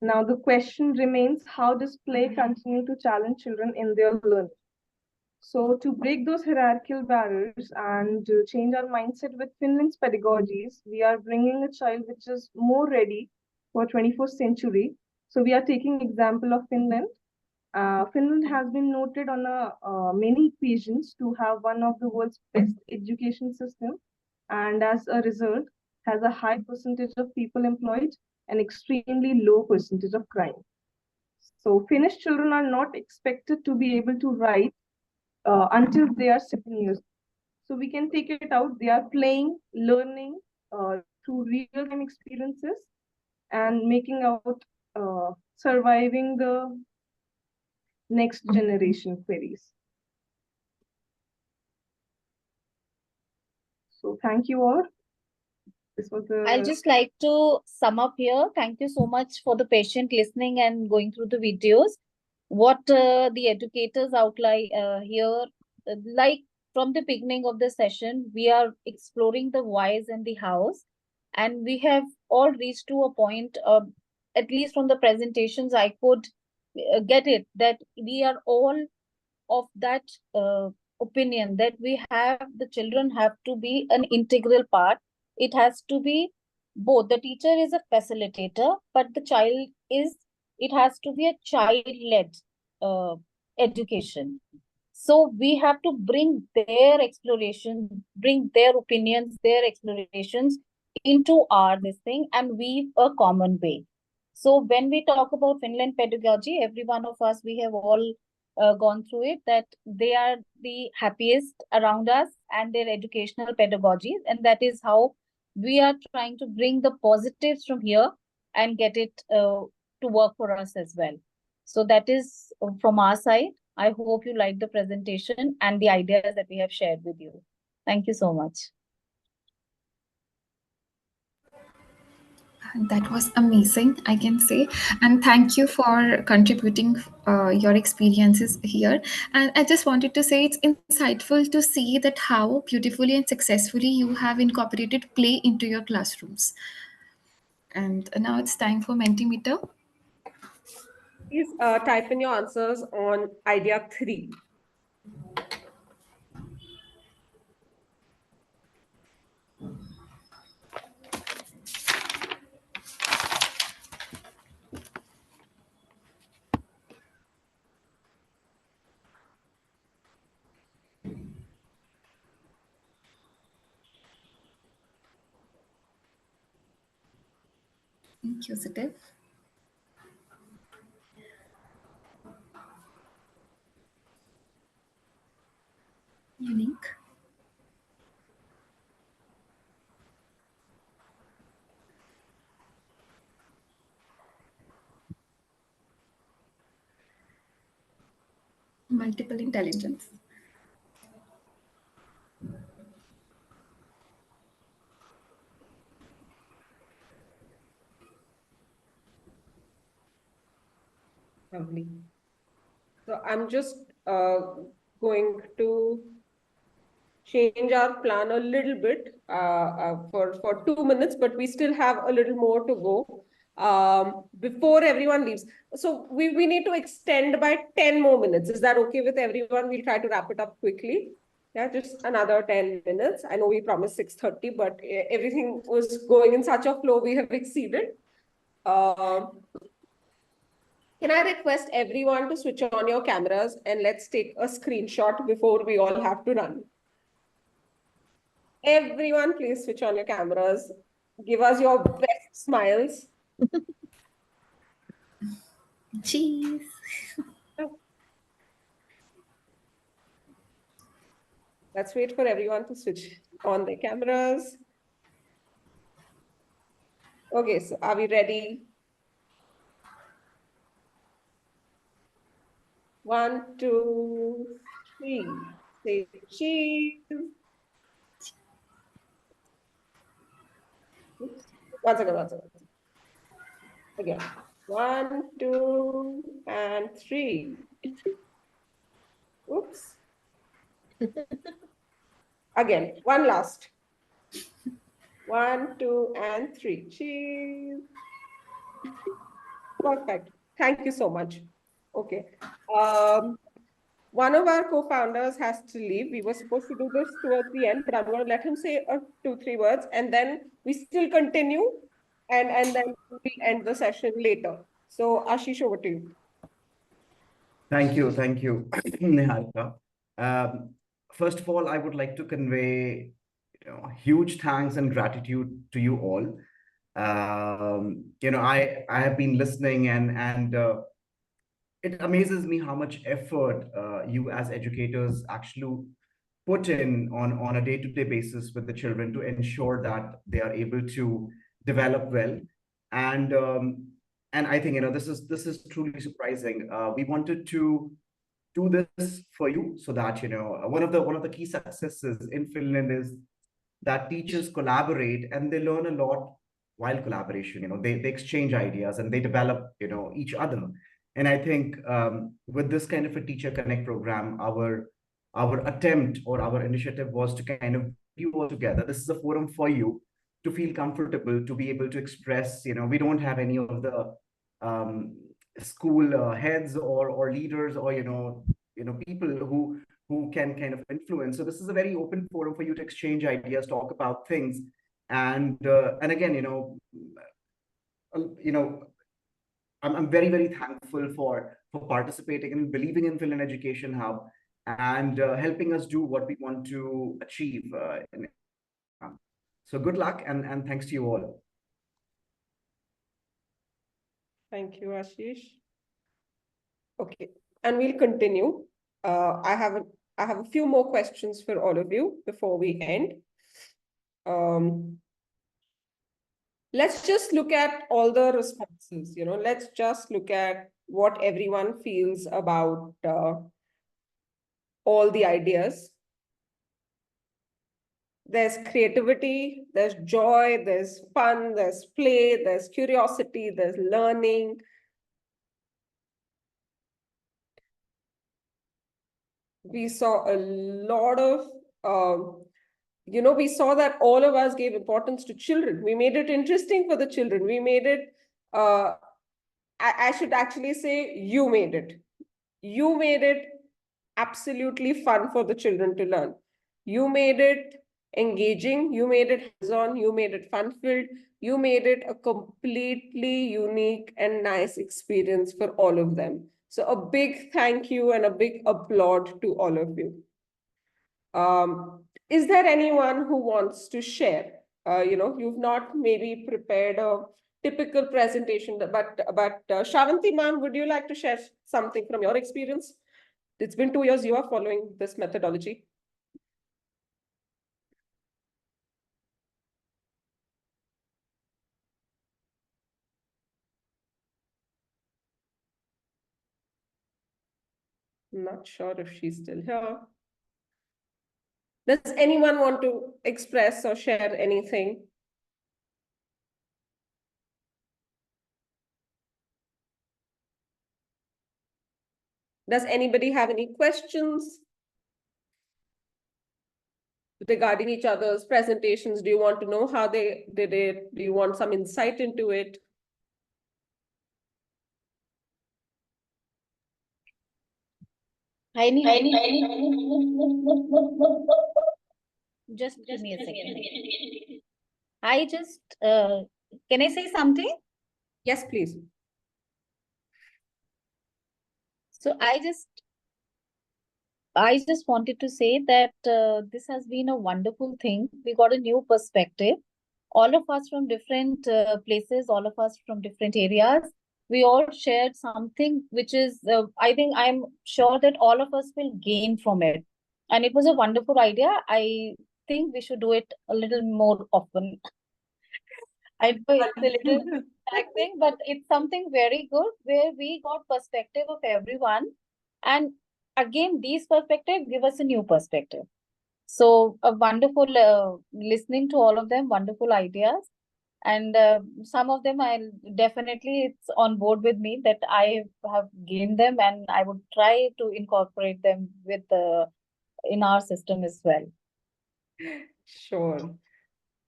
Now the question remains, how does play continue to challenge children in their learning? So to break those hierarchical barriers and to change our mindset with Finland's pedagogies, we are bringing a child which is more ready for 21st century. So we are taking example of Finland. Finland has been noted on many occasions to have one of the world's best education system, and as a result, has a high percentage of people employed and extremely low percentage of crime. So Finnish children are not expected to be able to write until they are 7 years. So we can take it out. They are playing, learning through real-time experiences and making out, surviving the next generation queries. So thank you all. This was I'll just like to sum up here. Thank you so much for the patient listening and going through the videos. What the educators outline here, like from the beginning of the session, we are exploring the whys and the hows, and we have all reached to a point, at least from the presentations, I could get it that we are all of that opinion that the children have to be an integral part. It has to be both. The teacher is a facilitator, but it has to be a child-led education. So we have to bring their exploration, bring their opinions, their explorations into this thing and weave a common way. So when we talk about Finland pedagogy, every one of us, we have all gone through it, that they are the happiest around us and their educational pedagogies. And that is how we are trying to bring the positives from here and get it to work for us as well. So that is from our side. I hope you liked the presentation and the ideas that we have shared with you. Thank you so much. That was amazing, I can say. And thank you for contributing your experiences here. And I just wanted to say it's insightful to see that how beautifully and successfully you have incorporated play into your classrooms. And now it's time for Mentimeter. Please type in your answers on idea 3. Inquisitive. Unique. Multiple intelligence. Lovely. So I'm just going to change our plan a little bit for 2 minutes, but we still have a little more to go before everyone leaves. So we need to extend by 10 more minutes. Is that okay with everyone? We'll try to wrap it up quickly. Yeah, just another 10 minutes. I know we promised 6:30, but everything was going in such a flow, we have exceeded. Can I request everyone to switch on your cameras and let's take a screenshot before we all have to run? Everyone, please switch on your cameras. Give us your best smiles. Cheese. Let's wait for everyone to switch on their cameras. Okay, so are we ready? 1, 2, 3. Say cheese. Oops. One second. Again. 1, 2, and 3. Oops. Again, one last. 1, 2, and 3. Cheese. Perfect. Thank you so much. Okay. One of our co-founders has to leave. We were supposed to do this towards the end, but I'm going to let him say 2, 3 words, and then we still continue, and then we end the session later. So Ashish, over to you. Thank you, Niharika. First of all, I would like to convey huge thanks and gratitude to you all. I have been listening and it amazes me how much effort you as educators actually put in on a day-to-day basis with the children to ensure that they are able to develop well. And and I think, this is truly surprising. We wanted to do this for you so that, one of the key successes in Finland is that teachers collaborate and they learn a lot while collaboration. They exchange ideas and they develop, each other. And I think, with this kind of a teacher connect program, our attempt or our initiative was to kind of bring you all together. This is a forum for you to feel comfortable, to be able to express. We don't have any of the school heads or leaders, or people who can kind of influence. So this is a very open forum for you to exchange ideas, talk about things. And again, you know I'm very, very thankful for participating and believing in Finland Education Hub, and helping us do what we want to achieve. So good luck, and thanks to you all. Thank you, Ashish. Okay, and we'll continue. I have a few more questions for all of you before we end. Let's just look at all the responses. Let's just look at what everyone feels about all the ideas. There's creativity, there's joy, there's fun, there's play, there's curiosity, there's learning. We saw a lot of, we saw that all of us gave importance to children. We made it interesting for the children. We made it, I should actually say, you made it. You made it absolutely fun for the children to learn. You made it engaging, you made it hands-on, you made it fun-filled, you made it a completely unique and nice experience for all of them. So a big thank you and a big applaud to all of you. Is there anyone who wants to share? You've not maybe prepared a typical presentation, but Shravanti ma'am, would you like to share something from your experience? It's been 2 years you are following this methodology. Not sure if she's still here. Does anyone want to express or share anything? Does anybody have any questions regarding each other's presentations? Do you want to know how they did it? Do you want some insight into it? Just give me a second. I just, can I say something? Yes, please. So I just wanted to say that this has been a wonderful thing. We got a new perspective. All of us from different places, all of us from different areas, we all shared something which is, I think I'm sure that all of us will gain from it. And it was a wonderful idea. I think we should do it a little more often. I know it's a little taxing, but it's something very good where we got perspective of everyone. And again, these perspectives give us a new perspective. So a wonderful listening to all of them, wonderful ideas. And some of them it's on board with me that I have gained them, and I would try to incorporate them with in our system as well. Sure.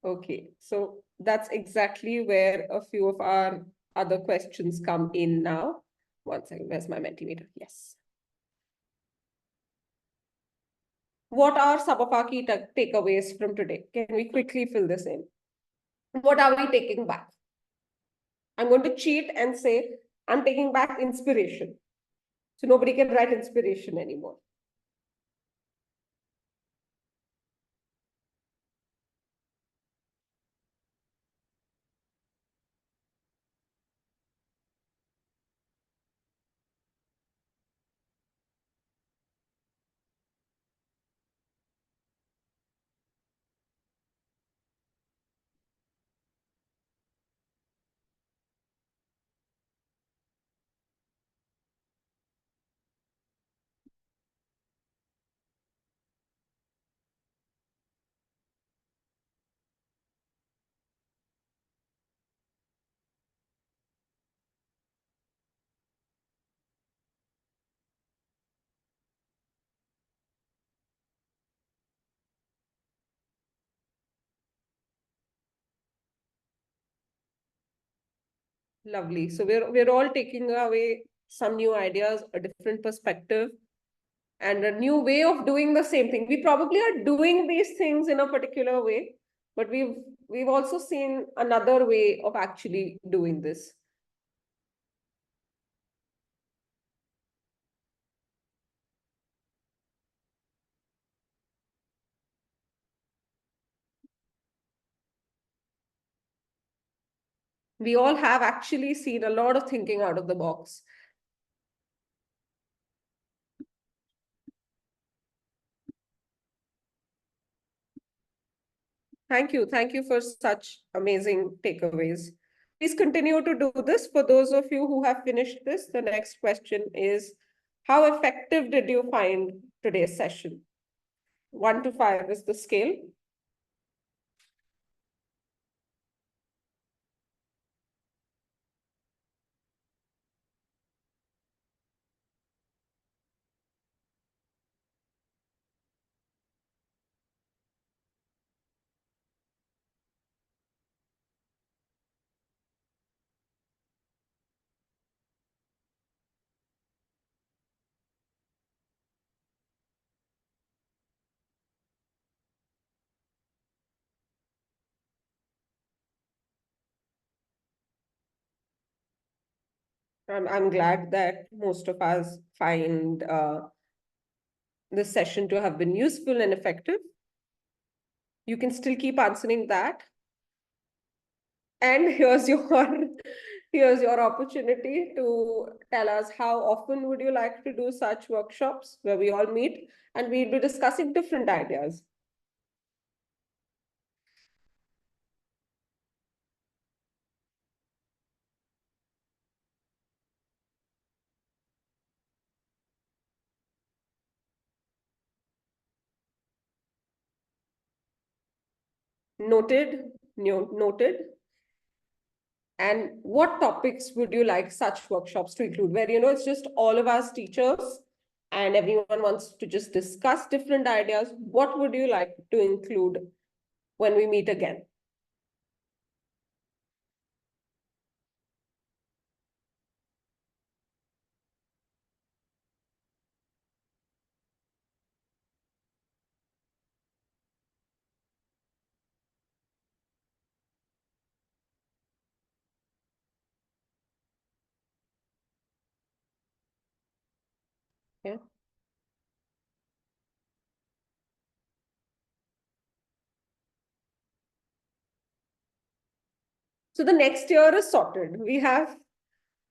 Okay, so that's exactly where a few of our other questions come in now. One second, where's my Mentimeter? Yes. What are some of our key takeaways from today? Can we quickly fill this in? What are we taking back? I'm going to cheat and say, I'm taking back inspiration. So nobody can write inspiration anymore. Lovely. So we're all taking away some new ideas, a different perspective, and a new way of doing the same thing. We probably are doing these things in a particular way, but we've also seen another way of actually doing this. We all have actually seen a lot of thinking out of the box. Thank you. Thank you for such amazing takeaways. Please continue to do this. For those of you who have finished this, the next question is, how effective did you find today's session? 1 to 5 is the scale. I'm glad that most of us find this session to have been useful and effective. You can still keep answering that. And here's your opportunity to tell us how often would you like to do such workshops where we all meet and we'll be discussing different ideas. Noted. And what topics would you like such workshops to include? Where, it's just all of us teachers and everyone wants to just discuss different ideas. What would you like to include when we meet again? Yeah. So the next year is sorted. We have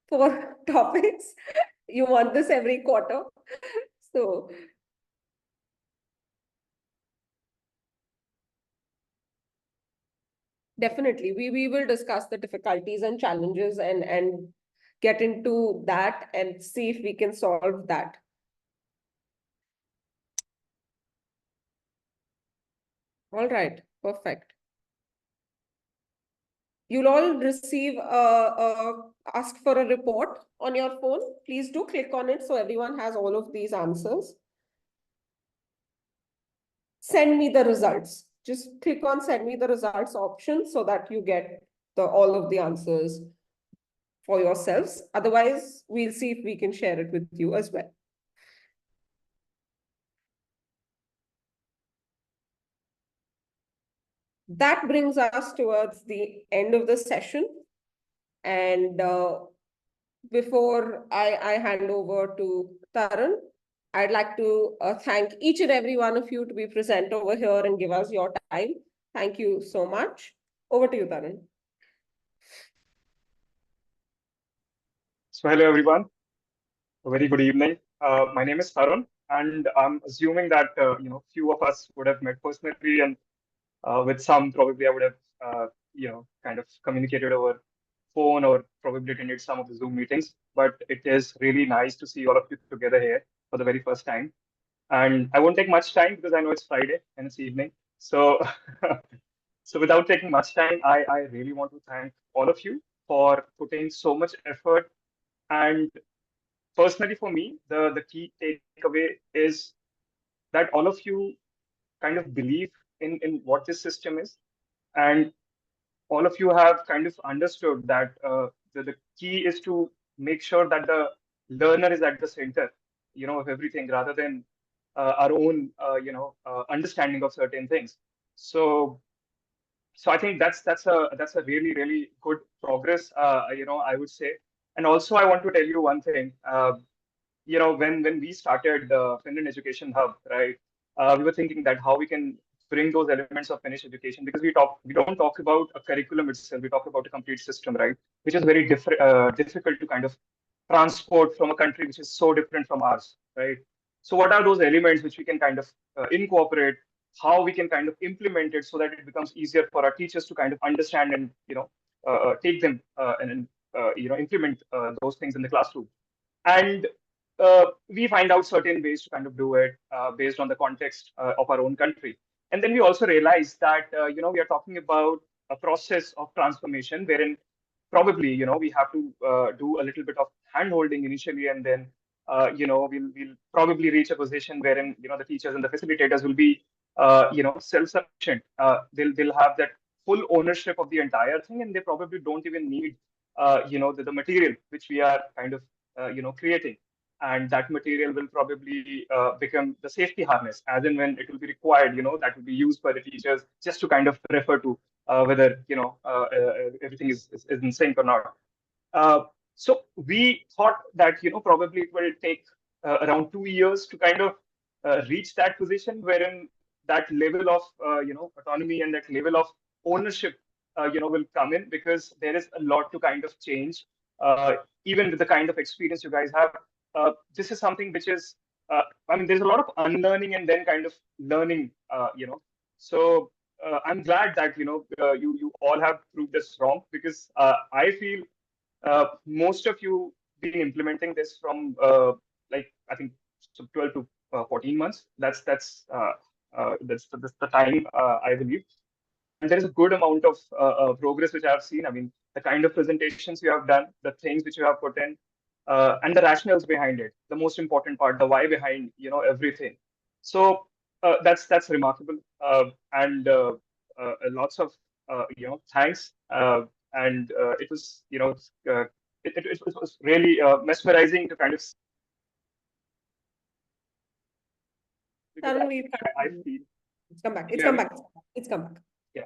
4 topics. You want this every quarter. So definitely we will discuss the difficulties and challenges and get into that and see if we can solve that. All right, perfect. You'll all receive ask for a report on your phone. Please do click on it so everyone has all of these answers. Send me the results. Just click on send me the results option so that you get all of the answers for yourselves. Otherwise, we'll see if we can share it with you as well. That brings us towards the end of the session. And before I hand over to Tarun, I'd like to thank each and every one of you to be present over here and give us your time. Thank you so much. Over to you, Tarun. So hello, everyone. A very good evening. My name is Tarun, and I'm assuming that few of us would have met personally, and with some probably I would have kind of communicated over phone or probably attended some of the Zoom meetings. But it is really nice to see all of you together here for the very first time. And I won't take much time because I know it's Friday and it's evening. So so without taking much time, I really want to thank all of you for putting so much effort. And personally for me, the key takeaway is that all of you kind of believe in what this system is, and all of you have kind of understood that the key is to make sure that the learner is at the center, of everything rather than our own, understanding of certain things. So I think that's a really really good progress, I would say. And also I want to tell you one thing. When we started the Finland Education Hub, right, we were thinking that how we can bring those elements of Finnish education, because we don't talk about a curriculum itself, we talk about a complete system, right, which is very difficult to kind of transport from a country which is so different from ours, right? So what are those elements which we can kind of incorporate, how we can kind of implement it so that it becomes easier for our teachers to kind of understand and take them and implement those things in the classroom. And we find out certain ways to kind of do it based on the context of our own country. And then we also realize that we are talking about a process of transformation wherein probably we have to do a little bit of hand holding initially, and then we'll probably reach a position wherein the teachers and the facilitators will be self-sufficient. They'll have that full ownership of the entire thing, and they probably don't even need the material which we are kind of creating. And that material will probably become the safety harness as and when it will be required, that will be used by the teachers just to kind of refer to whether everything is in sync or not. So we thought that probably it will take around 2 years to kind of reach that position wherein that level of autonomy and that level of ownership will come in, because there is a lot to kind of change. Even with the kind of experience you guys have, this is something which is there's a lot of unlearning and then kind of learning. So I'm glad that you all have proved this wrong, because I feel most of you been implementing this from I think 12 to 14 months. That's the time, I believe. And there is a good amount of progress which I have seen. I mean, the kind of presentations you have done, the things which you have put in, and the rationales behind it. The most important part, the why behind everything. So that's remarkable, and lots of thanks. And it was it was really mesmerizing to kind of. I feel It's come back. It's come back. It's come back. Yeah.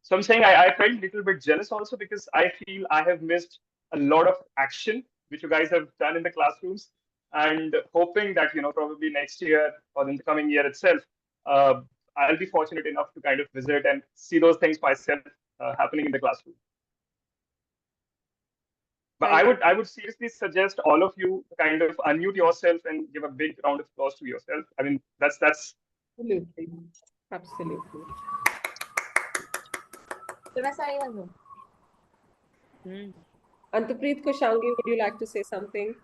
So I'm saying I felt a little bit jealous also, because I feel I have missed a lot of action which you guys have done in the classrooms, and hoping that probably next year or in the coming year itself, I'll be fortunate enough to kind of visit and see those things myself happening in the classroom. But I would seriously suggest all of you to kind of unmute yourself and give a big round of applause to yourself. I mean, that's absolutely. Antapreet Koshangi, would you like to say something?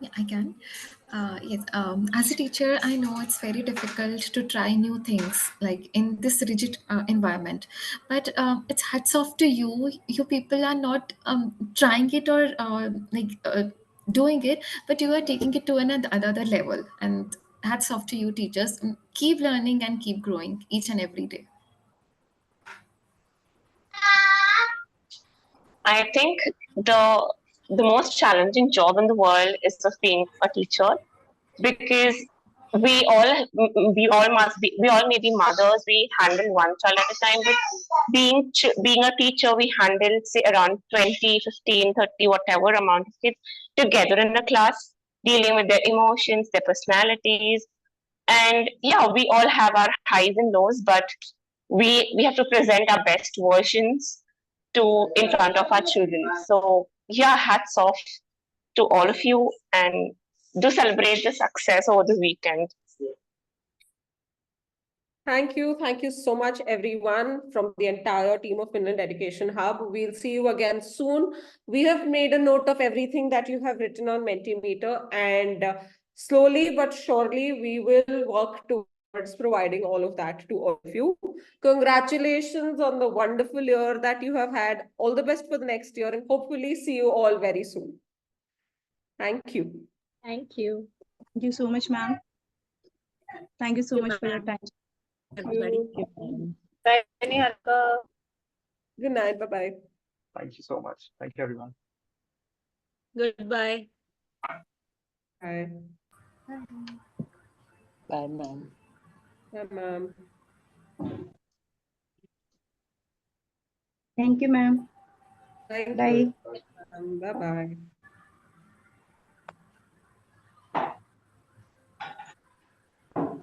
Yeah, I can. Yes, as a teacher, I know it's very difficult to try new things like in this rigid environment. But it's hats off to you. You people are not trying it or doing it, but you are taking it to another level. And hats off to you, teachers. Keep learning and keep growing each and every day. I think the most challenging job in the world is just being a teacher, because we all may be mothers, we handle one child at a time, but being a teacher, we handle say around 20, 15, 30, whatever amount of kids together in a class, dealing with their emotions, their personalities. And yeah, we all have our highs and lows, but we have to present our best versions in front of our children. So yeah, hats off to all of you, and do celebrate the success over the weekend. Thank you. Thank you so much, everyone, from the entire team of Finland Education Hub. We'll see you again soon. We have made a note of everything that you have written on Mentimeter, and slowly but surely, we will work towards providing all of that to all of you. Congratulations on the wonderful year that you have had. All the best for the next year, and hopefully see you all very soon. Thank you. Thank you. Thank you so much, ma'am. Thank you so much for your time. everybody. Bye, Niharika. Good night. Bye-bye. Thank you so much. Thank you, everyone. Goodbye. Bye. Bye, ma'am. Bye, ma'am. Thank you, ma'am. Thank Bye. you. Bye-bye.